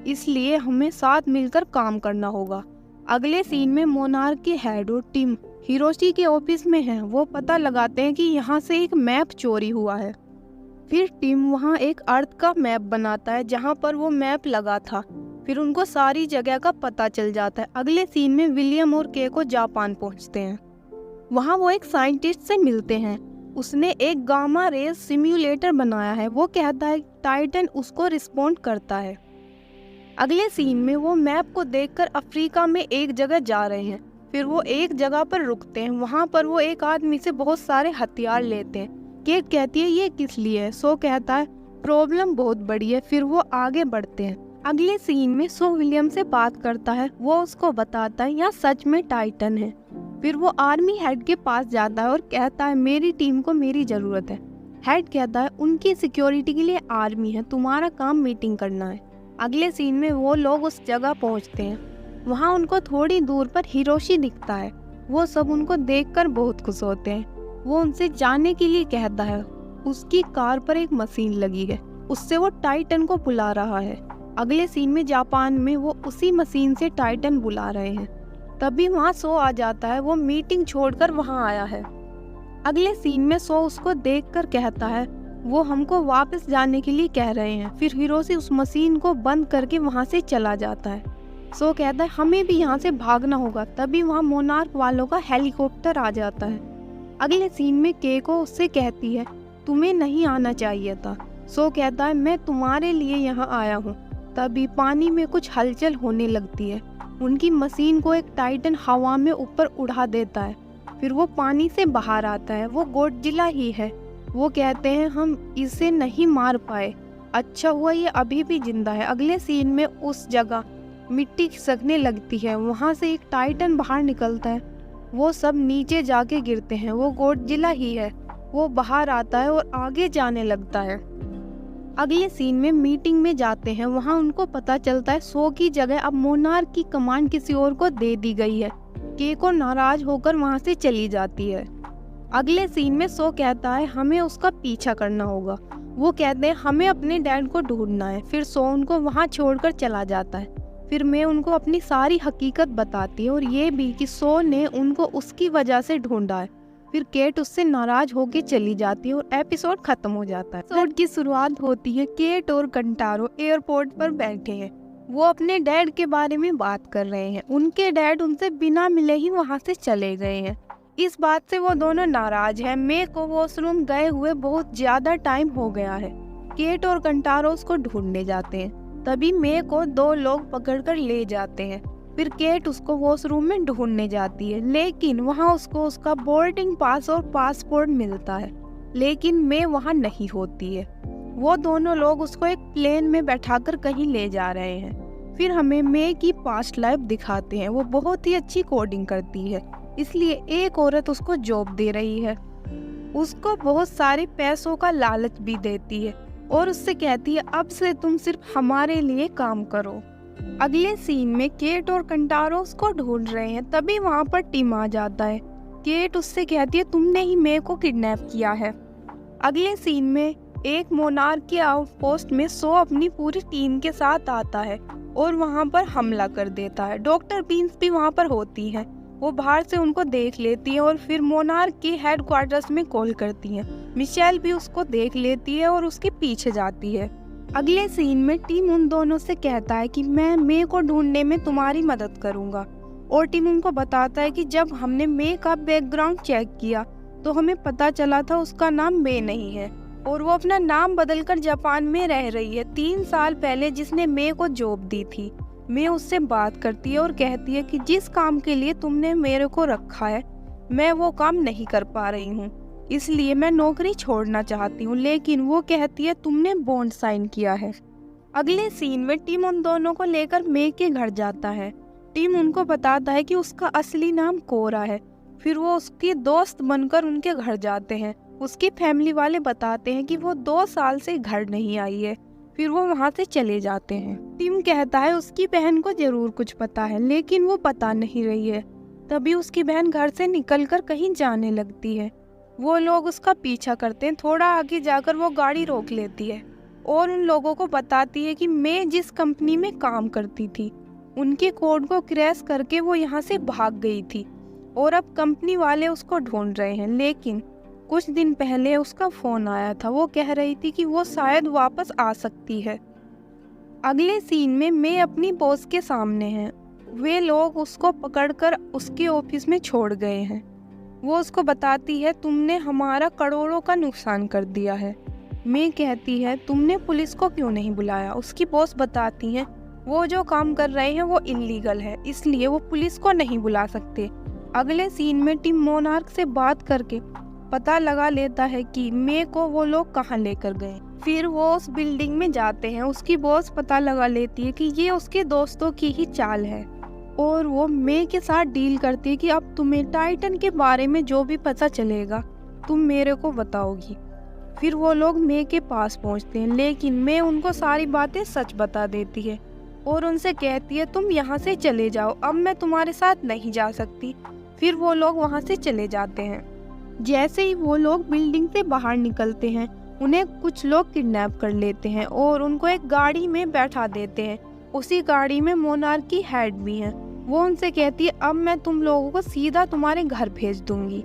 इसलिए हमें साथ मिलकर काम करना होगा। अगले सीन में मोनार्क के हेड और टीम हिरोशी के ऑफिस में है। वो पता लगाते हैं कि यहाँ से एक मैप चोरी हुआ है। फिर टीम वहाँ एक अर्थ का मैप बनाता है जहाँ पर वो मैप लगा था। फिर उनको सारी जगह का पता चल जाता है। अगले सीन में विलियम और केको जापान पहुँचते हैं। वहाँ वो एक साइंटिस्ट से मिलते हैं। उसने एक गामा रेज सिम्युलेटर बनाया है। वो कहता है टाइटन उसको रिस्पॉन्ड करता है। अगले सीन में वो मैप को देखकर अफ्रीका में एक जगह जा रहे हैं। फिर वो एक जगह पर रुकते हैं। वहाँ पर वो एक आदमी से बहुत सारे हथियार लेते हैं। केट कहती है ये किस लिए है। सो कहता है प्रॉब्लम बहुत बड़ी है। फिर वो आगे बढ़ते हैं। अगले सीन में सो विलियम से बात करता है। वो उसको बताता है यहाँ सच में टाइटन है। फिर वो आर्मी हेड के पास जाता है और कहता है मेरी टीम को मेरी जरूरत है। हेड कहता है उनकी सिक्योरिटी के लिए आर्मी है, तुम्हारा काम मीटिंग करना है। अगले सीन में वो लोग उस जगह पहुंचते हैं। वहाँ उनको थोड़ी दूर पर हिरोशी दिखता है। वो सब उनको देखकर बहुत खुश होते हैं। वो उनसे जाने के लिए कहता है। उसकी कार पर एक मशीन लगी है, उससे वो टाइटन को बुला रहा है। अगले सीन में जापान में वो उसी मशीन से टाइटन बुला रहे हैं। तभी वहाँ सो आ जाता है। वो मीटिंग छोड़कर वहाँ आया है। अगले सीन में सो उसको देखकर कहता है वो हमको वापस जाने के लिए कह रहे हैं। फिर हिरोशी उस मशीन को बंद करके वहाँ से चला जाता है। सो कहता है हमें भी यहाँ से भागना होगा। तभी वहाँ मोनार्क वालों का हेलीकॉप्टर आ जाता है। अगले सीन में केको उससे कहती है तुम्हें नहीं आना चाहिए था। सो कहता है मैं तुम्हारे लिए यहाँ आया हूँ। तभी पानी में कुछ हलचल होने लगती है। उनकी मशीन को एक टाइटन हवा में ऊपर उड़ा देता है। फिर वो पानी से बाहर आता है। वो गॉडजिला ही है। वो कहते हैं हम इसे नहीं मार पाए, अच्छा हुआ ये अभी भी जिंदा है। अगले सीन में उस जगह मिट्टी खिसकने लगती है। वहाँ से एक टाइटन बाहर निकलता है। वो सब नीचे जाके गिरते हैं। वो गॉडजिला ही है। वो बाहर आता है और आगे जाने लगता है। अगले सीन में मीटिंग में जाते हैं। वहाँ उनको पता चलता है सो की जगह अब मोनार्क की कमांड किसी और को दे दी गई है। केको नाराज होकर वहाँ से चली जाती है। अगले सीन में सो कहता है हमें उसका पीछा करना होगा। वो कहते हैं हमें अपने डैड को ढूंढना है। फिर सो उनको वहाँ छोड़कर चला जाता है। फिर मैं उनको अपनी सारी हकीकत बताती है और ये भी कि सो ने उनको उसकी वजह से ढूंढा है। फिर केट उससे नाराज होकर चली जाती है और एपिसोड खत्म हो जाता है। एपिसोड की शुरुआत होती है केट और कंटारो एयरपोर्ट पर बैठे हैं। वो अपने डैड के बारे में बात कर रहे हैं। उनके डैड उनसे बिना मिले ही वहाँ से चले गए हैं। इस बात से वो दोनों नाराज हैं। मे को वॉशरूम गए हुए बहुत ज्यादा टाइम हो गया है। केट और कंटारो उसको ढूंढने जाते हैं। तभी मे को दो लोग पकड़कर ले जाते हैं। फिर केट उसको वॉशरूम में ढूंढने जाती है, लेकिन वहाँ उसको उसका बोर्डिंग पास और पासपोर्ट मिलता है, लेकिन मे वहाँ नहीं होती है। वो दोनों लोग उसको एक प्लेन में बैठाकर कहीं ले जा रहे हैं। फिर हमें मे की पास्ट लाइफ दिखाते हैं। वो बहुत ही अच्छी कोडिंग करती है, इसलिए एक औरत उसको जॉब दे रही है। उसको बहुत सारे पैसों का लालच भी देती है और उससे कहती है अब से तुम सिर्फ हमारे लिए काम करो। अगले सीन में केट और कंटारो उसको ढूंढ रहे हैं। तभी वहाँ पर टिम आ जाता है। केट उससे कहती है तुमने ही मे को किडनैप किया है। अगले सीन में एक मोनार्क के आउटपोस्ट में सो अपनी पूरी टीम के साथ आता है और वहाँ पर हमला कर देता है। डॉक्टर बीन्स भी वहाँ पर होती है। वो बाहर से उनको देख लेती है और फिर मोनार्क के हेडक्वार्टर्स में कॉल करती है। मिशेल भी उसको देख लेती है और उसके पीछे जाती है। अगले सीन में टीम उन दोनों से कहता है कि मैं मे को ढूंढने में तुम्हारी मदद करूंगा। और टीम उनको बताता है कि जब हमने मे का बैकग्राउंड चेक किया तो हमें पता चला था उसका नाम मे नहीं है और वो अपना नाम बदलकर जापान में रह रही है। 3 साल पहले जिसने मे को जॉब दी थी, मे उससे बात करती है और कहती है कि जिस काम के लिए तुमने मेरे को रखा है मैं वो काम नहीं कर पा रही हूँ, इसलिए मैं नौकरी छोड़ना चाहती हूँ। लेकिन वो कहती है तुमने बॉन्ड साइन किया है। अगले सीन में टीम उन दोनों को लेकर मे के घर जाता है। टीम उनको बताता है कि उसका असली नाम कोरा है। फिर वो उसकी दोस्त बनकर उनके घर जाते हैं। उसकी फैमिली वाले बताते हैं कि वो 2 साल से घर नहीं आई है। फिर वो वहाँ से चले जाते हैं। टीम कहता है उसकी बहन को जरूर कुछ पता है, लेकिन वो बता नहीं रही है। तभी उसकी बहन घर से निकलकर कहीं जाने लगती है। वो लोग उसका पीछा करते हैं। थोड़ा आगे जाकर वो गाड़ी रोक लेती है और उन लोगों को बताती है कि मैं जिस कंपनी में काम करती थी उनके कोड को क्रैश करके वो यहाँ से भाग गई थी और अब कंपनी वाले उसको ढूंढ रहे हैं। लेकिन कुछ दिन पहले उसका फोन आया था। वो कह रही थी कि वो शायद वापस आ सकती है। अगले सीन में मैं अपनी बॉस के सामने है। वे लोग उसको पकड़कर उसके ऑफिस में छोड़ गए हैं। वो उसको बताती है तुमने हमारा करोड़ों का नुकसान कर दिया है। मैं कहती है तुमने पुलिस को क्यों नहीं बुलाया। उसकी बॉस बताती है वो जो काम कर रहे हैं वो इलीगल है, इसलिए वो पुलिस को नहीं बुला सकते। अगले सीन में टीम मोनार्क से बात करके पता लगा लेता है कि मे को वो लोग कहाँ लेकर गए। फिर वो उस बिल्डिंग में जाते हैं। उसकी बॉस पता लगा लेती है कि ये उसके दोस्तों की ही चाल है और वो मे के साथ डील करती है कि अब तुम्हें टाइटन के बारे में जो भी पता चलेगा तुम मेरे को बताओगी। फिर वो लोग मे के पास पहुंचते हैं, लेकिन मे उनको सारी बातें सच बता देती है और उनसे कहती है तुम यहाँ से चले जाओ, अब मैं तुम्हारे साथ नहीं जा सकती। फिर वो लोग वहाँ से चले जाते हैं। जैसे ही वो लोग बिल्डिंग से बाहर निकलते हैं उन्हें कुछ लोग किडनैप कर लेते हैं और उनको एक गाड़ी में बैठा देते हैं। उसी गाड़ी में मोनार्क की हेड भी है। वो उनसे कहती है अब मैं तुम लोगों को सीधा तुम्हारे घर भेज दूंगी,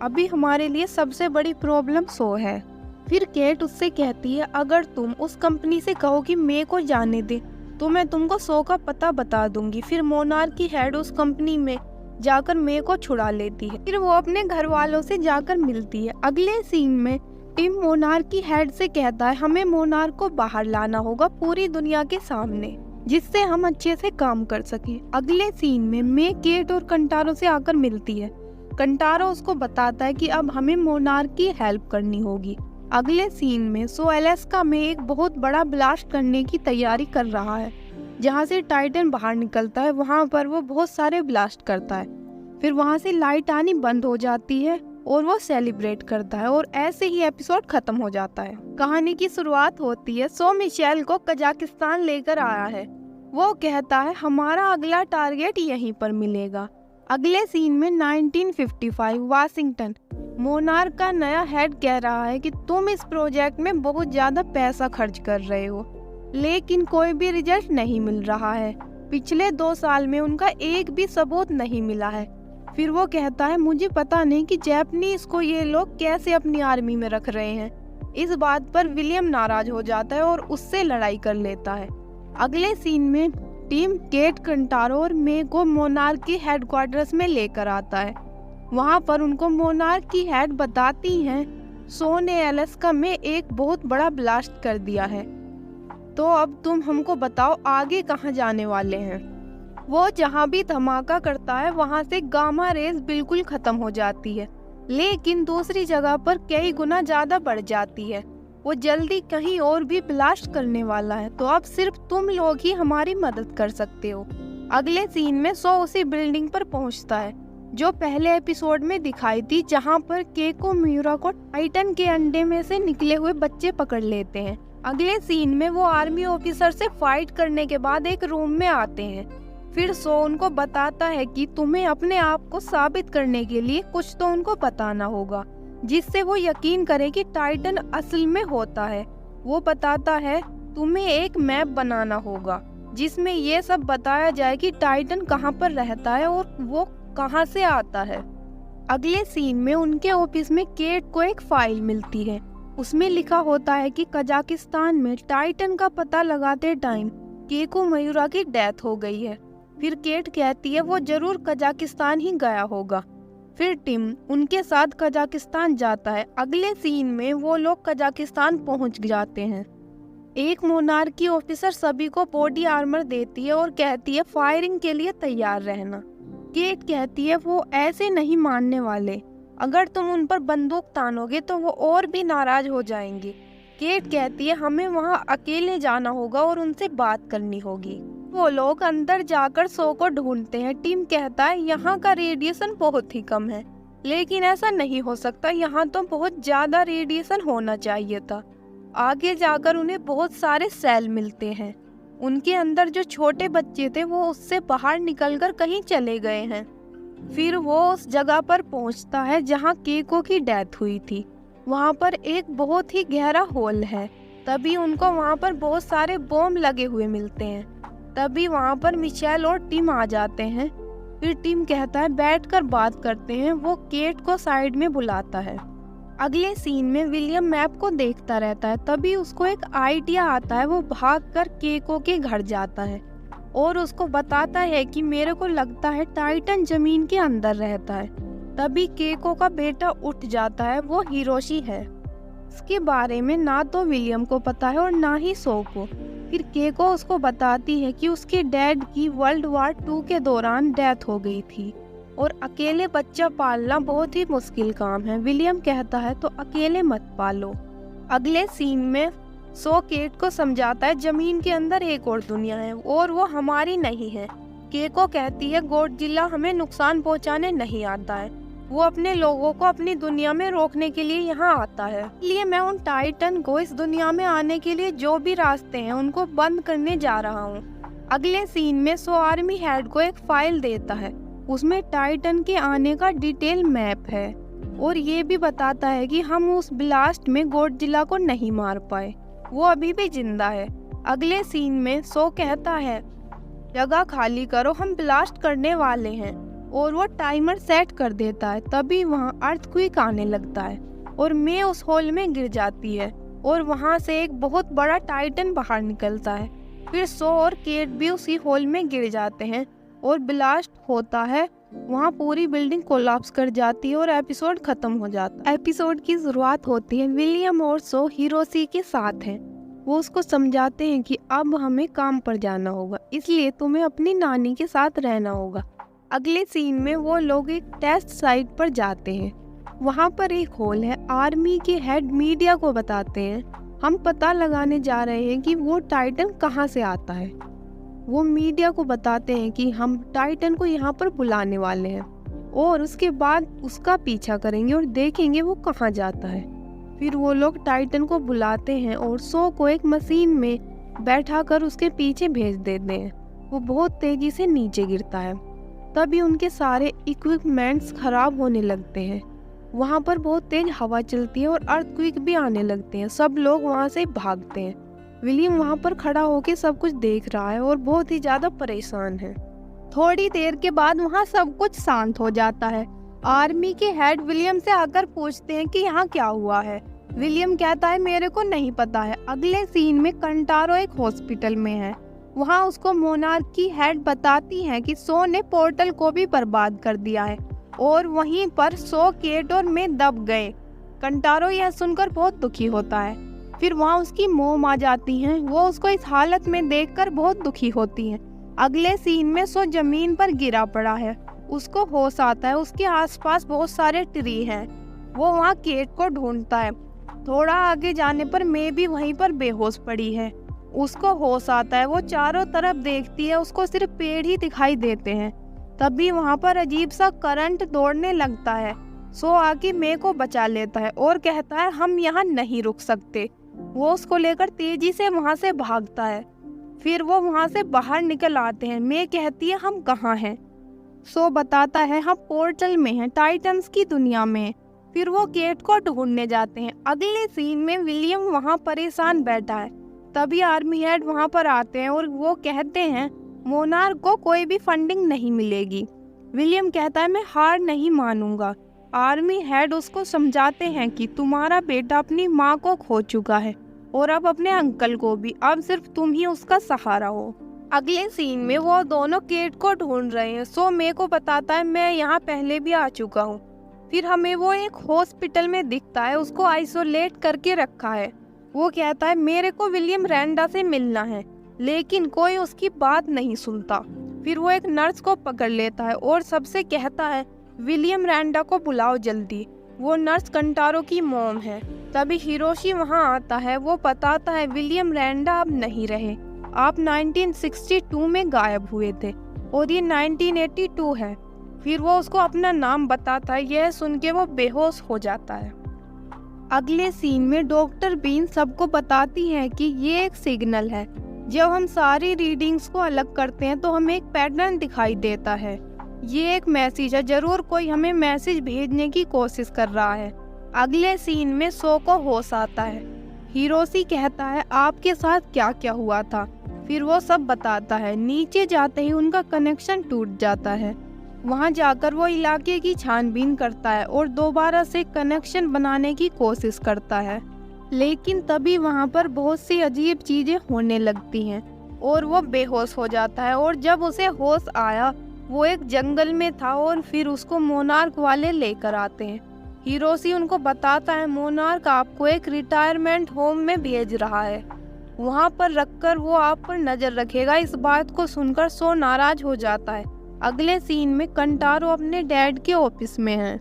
अभी हमारे लिए सबसे बड़ी प्रॉब्लम सो है। फिर केट उससे कहती है अगर तुम उस कंपनी से कहो कि मे को जाने दे तो मैं तुमको सो का पता बता दूंगी। फिर मोनार्क की हेड उस कंपनी में जाकर मे को छुड़ा लेती है। फिर वो अपने घर वालों से जाकर मिलती है। अगले सीन में टिम मोनार्क की हेड से कहता है हमें मोनार्क को बाहर लाना होगा पूरी दुनिया के सामने, जिससे हम अच्छे से काम कर सकें। अगले सीन में मे केट और कंटारो से आकर मिलती है। कंटारो उसको बताता है कि अब हमें मोनार्क की हेल्प करनी होगी। अगले सीन में सो अलास्का में एक बहुत बड़ा ब्लास्ट करने की तैयारी कर रहा है। जहाँ से टाइटन बाहर निकलता है वहाँ पर वो बहुत सारे ब्लास्ट करता है। फिर वहाँ से लाइट आनी बंद हो जाती है और वो सेलिब्रेट करता है और ऐसे ही एपिसोड खत्म हो जाता है। कहानी की शुरुआत होती है सो मिशेल को कजाकिस्तान लेकर आया है। वो कहता है हमारा अगला टारगेट यहीं पर मिलेगा। अगले सीन में 1955 वाशिंगटन। मोनार्क का नया हेड कह रहा है कि तुम इस प्रोजेक्ट में बहुत ज्यादा पैसा खर्च कर रहे हो, लेकिन कोई भी रिजल्ट नहीं मिल रहा है। पिछले 2 साल में उनका एक भी सबूत नहीं मिला है। फिर वो कहता है मुझे पता नहीं कि जापानीज को ये लोग कैसे अपनी आर्मी में रख रहे हैं। इस बात पर विलियम नाराज हो जाता है और उससे लड़ाई कर लेता है। अगले सीन में टीम केट, कंटारो और मे को मोनार्क की हेडक्वार्टर्स में लेकर आता है। वहाँ पर उनको मोनार्क की हेड बताती हैं सो ने अलास्का में एक बहुत बड़ा ब्लास्ट कर दिया है, तो अब तुम हमको बताओ आगे कहाँ जाने वाले हैं। वो जहाँ भी धमाका करता है वहाँ से गामा रेस बिल्कुल खत्म हो जाती है, लेकिन दूसरी जगह पर कई गुना ज्यादा बढ़ जाती है। वो जल्दी कहीं और भी ब्लास्ट करने वाला है, तो अब सिर्फ तुम लोग ही हमारी मदद कर सकते हो। अगले सीन में सो उसी बिल्डिंग पर पहुँचता है जो पहले एपिसोड में दिखाई थी, जहाँ पर केको मियूरा को टाइटन के अंडे में से निकले हुए बच्चे पकड़ लेते हैं। अगले सीन में वो आर्मी ऑफिसर से फाइट करने के बाद एक रूम में आते हैं। फिर सो उनको बताता है कि तुम्हें अपने आप को साबित करने के लिए कुछ तो उनको बताना होगा, जिससे वो यकीन करे कि टाइटन असल में होता है। वो बताता है तुम्हें एक मैप बनाना होगा जिसमें ये सब बताया जाए कि टाइटन कहाँ पर रहता है और वो कहाँ से आता है। अगले सीन में उनके ऑफिस में केट को एक फाइल मिलती है। उसमें लिखा होता है कि कजाकिस्तान में टाइटन का पता लगाते टाइम केको मयूरा की डेथ हो गई है। फिर केट कहती है वो जरूर कजाकिस्तान ही गया होगा। फिर टिम उनके साथ कजाकिस्तान जाता है। अगले सीन में वो लोग कजाकिस्तान पहुंच जाते हैं। एक मोनार्क की ऑफिसर सभी को बॉडी आर्मर देती है और कहती है फायरिंग के लिए तैयार रहना। केट कहती है वो ऐसे नहीं मानने वाले, अगर तुम उन पर बंदूक तानोगे तो वो और भी नाराज हो जाएंगे। केट कहती है हमें वहाँ अकेले जाना होगा और उनसे बात करनी होगी। वो लोग अंदर जाकर सो को ढूंढते हैं। टीम कहता है यहाँ का रेडिएशन बहुत ही कम है, लेकिन ऐसा नहीं हो सकता, यहाँ तो बहुत ज्यादा रेडिएशन होना चाहिए था। आगे जाकर उन्हें बहुत सारे सेल मिलते हैं। उनके अंदर जो छोटे बच्चे थे वो उससे बाहर निकलकर कहीं चले गए हैं। फिर वो उस जगह पर पहुंचता है जहां केको की डेथ हुई थी। वहां पर एक बहुत ही गहरा होल है। तभी उनको वहां पर बहुत सारे बॉम्ब लगे हुए मिलते हैं। तभी वहां पर मिशेल और टिम आ जाते हैं। फिर टिम कहता है बैठकर बात करते हैं। वो केट को साइड में बुलाता है। अगले सीन में विलियम मैप को देखता रहता है। तभी उसको एक आइडिया आता है। वो भागकर केको के घर जाता है और उसको बताता है कि मेरे को लगता है टाइटन जमीन के अंदर रहता है। तभी केको का बेटा उठ जाता है, वो हिरोशी है। इसके बारे में ना तो विलियम को पता है और ना ही सो को। फिर केको उसको बताती है कि उसके डैड की वर्ल्ड वॉर 2 के दौरान डेथ हो गई थी और अकेले बच्चा पालना बहुत ही मुश्किल काम है। विलियम कहता है तो अकेले मत पालो। अगले सीन में सो केट को समझाता है जमीन के अंदर एक और दुनिया है और वो हमारी नहीं है। केको कहती है गॉडजिला हमें नुकसान पहुंचाने नहीं आता है, वो अपने लोगों को अपनी दुनिया में रोकने के लिए यहाँ आता है। इसलिए मैं उन टाइटन को इस दुनिया में आने के लिए जो भी रास्ते हैं उनको बंद करने जा रहा हूँ। अगले सीन में सो आर्मी हेड को एक फाइल देता है, उसमें टाइटन के आने का डिटेल मैप है और ये भी बताता है कि हम उस ब्लास्ट में गॉडजिला को नहीं मार पाए, वो अभी भी जिंदा है। अगले सीन में सो कहता है जगह खाली करो, हम ब्लास्ट करने वाले हैं, और वो टाइमर सेट कर देता है। तभी वहाँ अर्थक्वेक आने लगता है और मे उस होल में गिर जाती है और वहाँ से एक बहुत बड़ा टाइटन बाहर निकलता है। फिर सो और केट भी उसी होल में गिर जाते हैं और ब्लास्ट होता है, वहाँ पूरी बिल्डिंग कोलैप्स कर जाती है और एपिसोड खत्म हो जाता है। एपिसोड की शुरुआत होती है विलियम और सो हिरोशी के साथ हैं। वो उसको समझाते हैं कि अब हमें काम पर जाना होगा, इसलिए तुम्हें अपनी नानी के साथ रहना होगा। अगले सीन में वो लोग एक टेस्ट साइट पर जाते हैं, वहाँ पर एक होल है। आर्मी के हेड मीडिया को बताते हैं हम पता लगाने जा रहे हैं कि वो टाइटन कहाँ से आता है। वो मीडिया को बताते हैं कि हम टाइटन को यहाँ पर बुलाने वाले हैं और उसके बाद उसका पीछा करेंगे और देखेंगे वो कहाँ जाता है। फिर वो लोग टाइटन को बुलाते हैं और सो को एक मशीन में बैठाकर उसके पीछे भेज देते हैं। वो बहुत तेजी से नीचे गिरता है, तभी उनके सारे इक्विपमेंट्स खराब होने लगते हैं। वहाँ पर बहुत तेज हवा चलती है और अर्थक्वेक भी आने लगते हैं। सब लोग वहाँ से भागते हैं। विलियम वहाँ पर खड़ा होकर सब कुछ देख रहा है और बहुत ही ज्यादा परेशान है। थोड़ी देर के बाद वहाँ सब कुछ शांत हो जाता है। आर्मी के हेड विलियम से आकर पूछते हैं कि यहाँ क्या हुआ है। विलियम कहता है मेरे को नहीं पता है। अगले सीन में कंटारो एक हॉस्पिटल में है, वहाँ उसको मोनार्क की हेड बताती है कि सो ने पोर्टल को भी बर्बाद कर दिया है और वहीं पर सो, केट और मे दब गए। कंटारो यह सुनकर बहुत दुखी होता है। फिर वहाँ उसकी मोम आ जाती हैं, वो उसको इस हालत में देखकर बहुत दुखी होती हैं। अगले सीन में सो जमीन पर गिरा पड़ा है, उसको होश आता है। उसके आसपास बहुत सारे ट्री हैं। वो वहाँ केट को ढूंढता है। थोड़ा आगे जाने पर मे भी वहीं पर बेहोश पड़ी है। उसको होश आता है, वो चारों तरफ देखती है, उसको सिर्फ पेड़ ही दिखाई देते हैं। तभी वहाँ पर अजीब सा करंट दौड़ने लगता है। सो आके मे को बचा लेता है और कहता है हम यहाँ नहीं रुक सकते। वो उसको लेकर तेजी से वहाँ से भागता है। फिर वो वहाँ से बाहर निकल आते हैं। मे कहती है हम कहाँ हैं? सो बताता है हम पोर्टल में हैं, टाइटन्स की दुनिया में। फिर वो केट को ढूंढने जाते हैं। अगले सीन में विलियम वहाँ परेशान बैठा है। तभी आर्मी हेड वहाँ पर आते हैं और वो कहते हैं मोनार्क को कोई भी फंडिंग नहीं मिलेगी। विलियम कहता है मैं हार नहीं मानूंगा। आर्मी हेड उसको समझाते हैं कि तुम्हारा बेटा अपनी माँ को खो चुका है और अब अपने अंकल को भी, अब सिर्फ तुम ही उसका सहारा हो। अगले सीन में वो दोनों केट को ढूंढ रहे हैं। सो मे को बताता है मैं यहाँ पहले भी आ चुका हूँ। फिर हमें वो एक हॉस्पिटल में दिखता है, उसको आइसोलेट करके रखा है। वो कहता है मेरे को विलियम रैंडा से मिलना है, लेकिन कोई उसकी बात नहीं सुनता। फिर वो एक नर्स को पकड़ लेता है और सबसे कहता है विलियम रैंडा को बुलाओ जल्दी। वो नर्स कंटारो की मॉम है। तभी हिरोशी वहाँ आता है। वो बताता है विलियम रैंडा अब नहीं रहे, आप 1962 में गायब हुए थे और ये 1982 है। फिर वो उसको अपना नाम बताता है। यह सुन के वो बेहोश हो जाता है। अगले सीन में डॉक्टर बीन सबको बताती है कि ये एक सिग्नल है। जब हम सारी रीडिंग्स को अलग करते हैं तो हमें एक पैटर्न दिखाई देता है। ये एक मैसेज है, जरूर कोई हमें मैसेज भेजने की कोशिश कर रहा है। अगले सीन में सो को होश आता है। हिरोशी कहता है आपके साथ क्या क्या हुआ था। फिर वो सब बताता है। नीचे जाते ही उनका कनेक्शन टूट जाता है। वहाँ जाकर वो इलाके की छानबीन करता है और दोबारा से कनेक्शन बनाने की कोशिश करता है, लेकिन तभी वहाँ पर बहुत सी अजीब चीजें होने लगती हैं और वो बेहोश हो जाता है। और जब उसे होश आया वो एक जंगल में था और फिर उसको मोनार्क वाले लेकर आते हैं। हिरोशी उनको बताता है मोनार्क आपको एक रिटायरमेंट होम में भेज रहा है, वहाँ पर रखकर वो आप पर नजर रखेगा। इस बात को सुनकर सो नाराज हो जाता है अगले सीन में कंटारो अपने डैड के ऑफिस में है।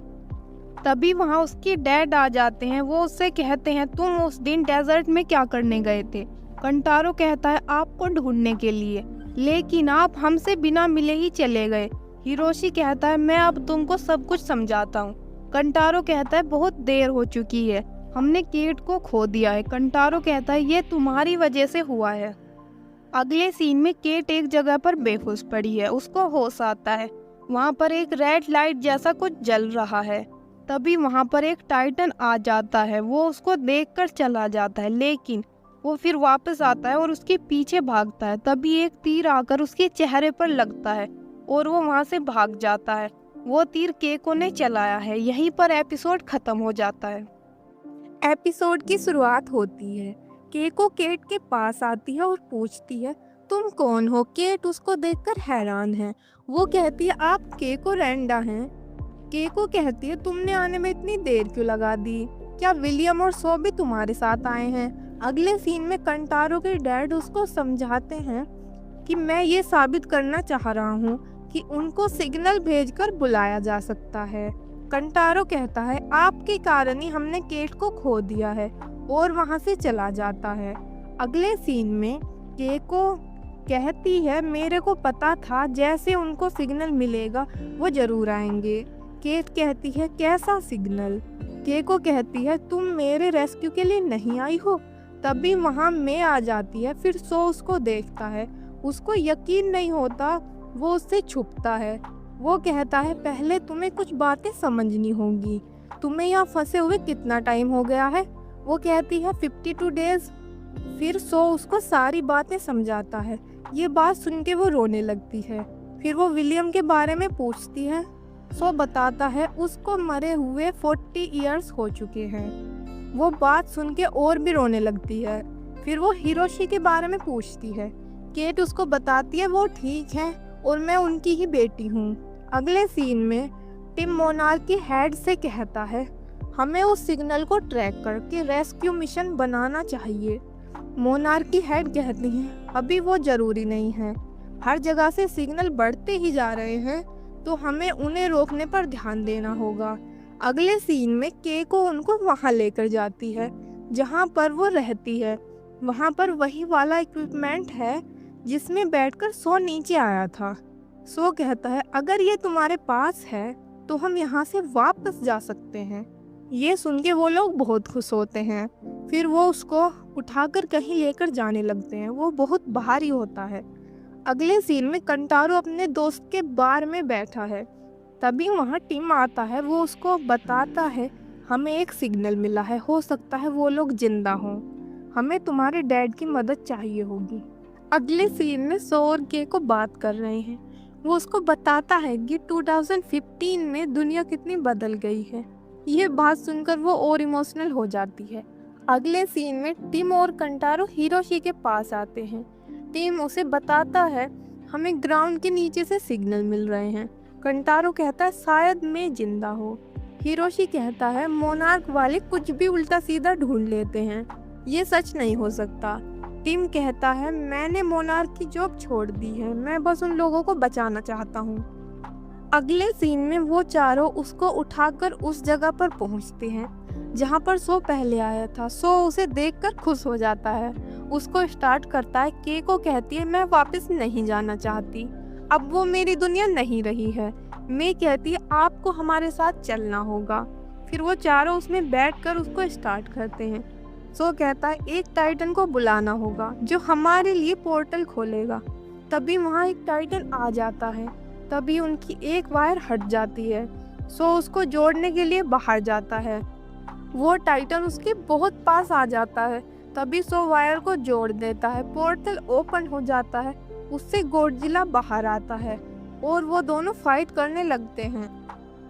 तभी वहाँ उसके डैड आ जाते हैं। वो उससे कहते हैं तुम उस दिन डेजर्ट में क्या करने गए थे। कंटारो कहता है आपको ढूंढने के लिए, लेकिन आप हमसे बिना मिले ही चले गए। हिरोशी कहता है मैं अब तुमको सब कुछ समझाता हूँ। कंटारो कहता है बहुत देर हो चुकी है, हमने केट को खो दिया है। कंटारो कहता है ये तुम्हारी वजह से हुआ है। अगले सीन में केट एक जगह पर बेहोश पड़ी है। उसको होश आता है। वहाँ पर एक रेड लाइट जैसा कुछ जल रहा है। तभी वहाँ पर एक टाइटन आ जाता है। वो उसको देखकर चला जाता है, लेकिन वो फिर वापस आता है और उसके पीछे भागता है। तभी एक तीर आकर उसके चेहरे पर लगता है और वो वहाँ से भाग जाता है। वो तीर केको ने चलाया है। यहीं पर एपिसोड खत्म हो जाता है। एपिसोड की शुरुआत होती है। केको केट के पास आती है और पूछती है तुम कौन हो। केट उसको देखकर हैरान है। वो कहती है आप केको रेंडा हैं। केको कहती है तुमने आने में इतनी देर क्यों लगा दी, क्या विलियम और सो भी तुम्हारे साथ आए हैं। अगले सीन में कंटारो के डैड उसको समझाते हैं कि मैं ये साबित करना चाह रहा हूँ कि उनको सिग्नल भेजकर बुलाया जा सकता है। कंटारो कहता है आपके कारण ही हमने केट को खो दिया है और वहाँ से चला जाता है। अगले सीन में केको कहती है मेरे को पता था जैसे उनको सिग्नल मिलेगा वो जरूर आएंगे। केट कहती है कैसा सिग्नल। केको कहती है तुम मेरे रेस्क्यू के लिए नहीं आई हो। तभी वहाँ मे आ जाती है। फिर सो उसको देखता है। उसको यकीन नहीं होता। वो उससे छुपता है। वो कहता है पहले तुम्हें कुछ बातें समझनी होंगी। तुम्हें यहाँ फंसे हुए कितना टाइम हो गया है। वो कहती है 52 डेज। फिर सो उसको सारी बातें समझाता है। ये बात सुन के वो रोने लगती है। फिर वो विलियम के बारे में पूछती है। सो बताता है उसको मरे हुए 40 इयर्स हो चुके हैं। वो बात सुन के और भी रोने लगती है। फिर वो हिरोशी के बारे में पूछती है। केट उसको बताती है वो ठीक है और मैं उनकी ही बेटी हूँ। अगले सीन में टिम मोनार्क की हेड से कहता है हमें उस सिग्नल को ट्रैक करके रेस्क्यू मिशन बनाना चाहिए। मोनार्क की हेड कहती है अभी वो जरूरी नहीं है, हर जगह से सिग्नल बढ़ते ही जा रहे हैं तो हमें उन्हें रोकने पर ध्यान देना होगा। अगले सीन में केको उनको वहां लेकर जाती है जहां पर वो रहती है। वहां पर वही वाला इक्विपमेंट है जिसमें बैठकर सो नीचे आया था। सो कहता है अगर ये तुम्हारे पास है तो हम यहाँ से वापस जा सकते हैं। ये सुन के वो लोग बहुत खुश होते हैं। फिर वो उसको उठाकर कहीं लेकर जाने लगते हैं। वो बहुत भारी होता है। अगले सीन में कंटारो अपने दोस्त के बार में बैठा है। तभी वहाँ टिम आता है। वो उसको बताता है हमें एक सिग्नल मिला है, हो सकता है वो लोग जिंदा हों, हमें तुम्हारे डैड की मदद चाहिए होगी। अगले सीन में सो और केको बात कर रहे हैं। वो उसको बताता है कि 2015 में दुनिया कितनी बदल गई है। ये बात सुनकर वो और इमोशनल हो जाती है। अगले सीन में टिम और कंटारो हिरोशी के पास आते हैं। टिम उसे बताता है हमें ग्राउंड के नीचे से सिग्नल मिल रहे हैं। कंटारो कहता है शायद मैं जिंदा हो। हिरोशी कहता है मोनार्क वाले कुछ भी उल्टा सीधा ढूंढ लेते हैं, ये सच नहीं हो सकता। टिम कहता है मैंने मोनार्क की जॉब छोड़ दी है, मैं बस उन लोगों को बचाना चाहता हूँ। अगले सीन में वो चारों उसको उठाकर उस जगह पर पहुँचते हैं जहाँ पर सो पहले आया था। सो उसे देखकर खुश हो जाता है, उसको स्टार्ट करता है। केको कहती है मैं वापस नहीं जाना चाहती, अब वो मेरी दुनिया नहीं रही है। मैं कहती है आपको हमारे साथ चलना होगा। फिर वो चारों उसमें बैठकर उसको स्टार्ट करते हैं। सो कहता है एक टाइटन को बुलाना होगा जो हमारे लिए पोर्टल खोलेगा। तभी वहाँ एक टाइटन आ जाता है। तभी उनकी एक वायर हट जाती है। सो उसको जोड़ने के लिए बाहर जाता है। वो टाइटन उसके बहुत पास आ जाता है। तभी सो वायर को जोड़ देता है। पोर्टल ओपन हो जाता है। उससे गॉडजिला बाहर आता है और वो दोनों फाइट करने लगते हैं।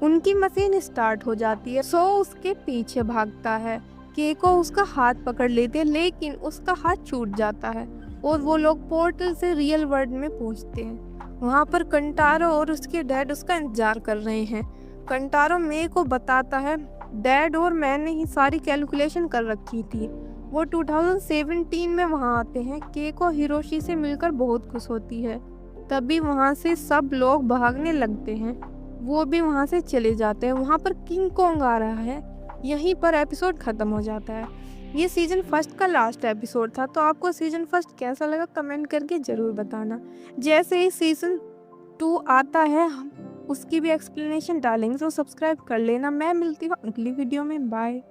उनकी मशीन स्टार्ट हो जाती है। सो उसके पीछे भागता है। केको उसका हाथ पकड़ लेते हैं, लेकिन उसका हाथ छूट जाता है और वो लोग पोर्टल से रियल वर्ल्ड में पहुंचते हैं। वहाँ पर कंटारो और उसके डैड उसका इंतजार कर रहे हैं। कंटारो मे को बताता है डैड और मैंने ही सारी कैलकुलेशन कर रखी थी। वो 2017 में वहाँ आते हैं। केको हिरोशी से मिलकर बहुत खुश होती है। तभी वहाँ से सब लोग भागने लगते हैं, वो भी वहाँ से चले जाते हैं। वहाँ पर किंग कॉन्ग आ रहा है। यहीं पर एपिसोड ख़त्म हो जाता है। ये सीजन फर्स्ट का लास्ट एपिसोड था। तो आपको सीजन फर्स्ट कैसा लगा कमेंट करके ज़रूर बताना। जैसे ही सीजन 2 आता है हम उसकी भी एक्सप्लेनेशन डालेंगे, तो सब्सक्राइब कर लेना। मैं मिलती हूँ अगली वीडियो में। बाय।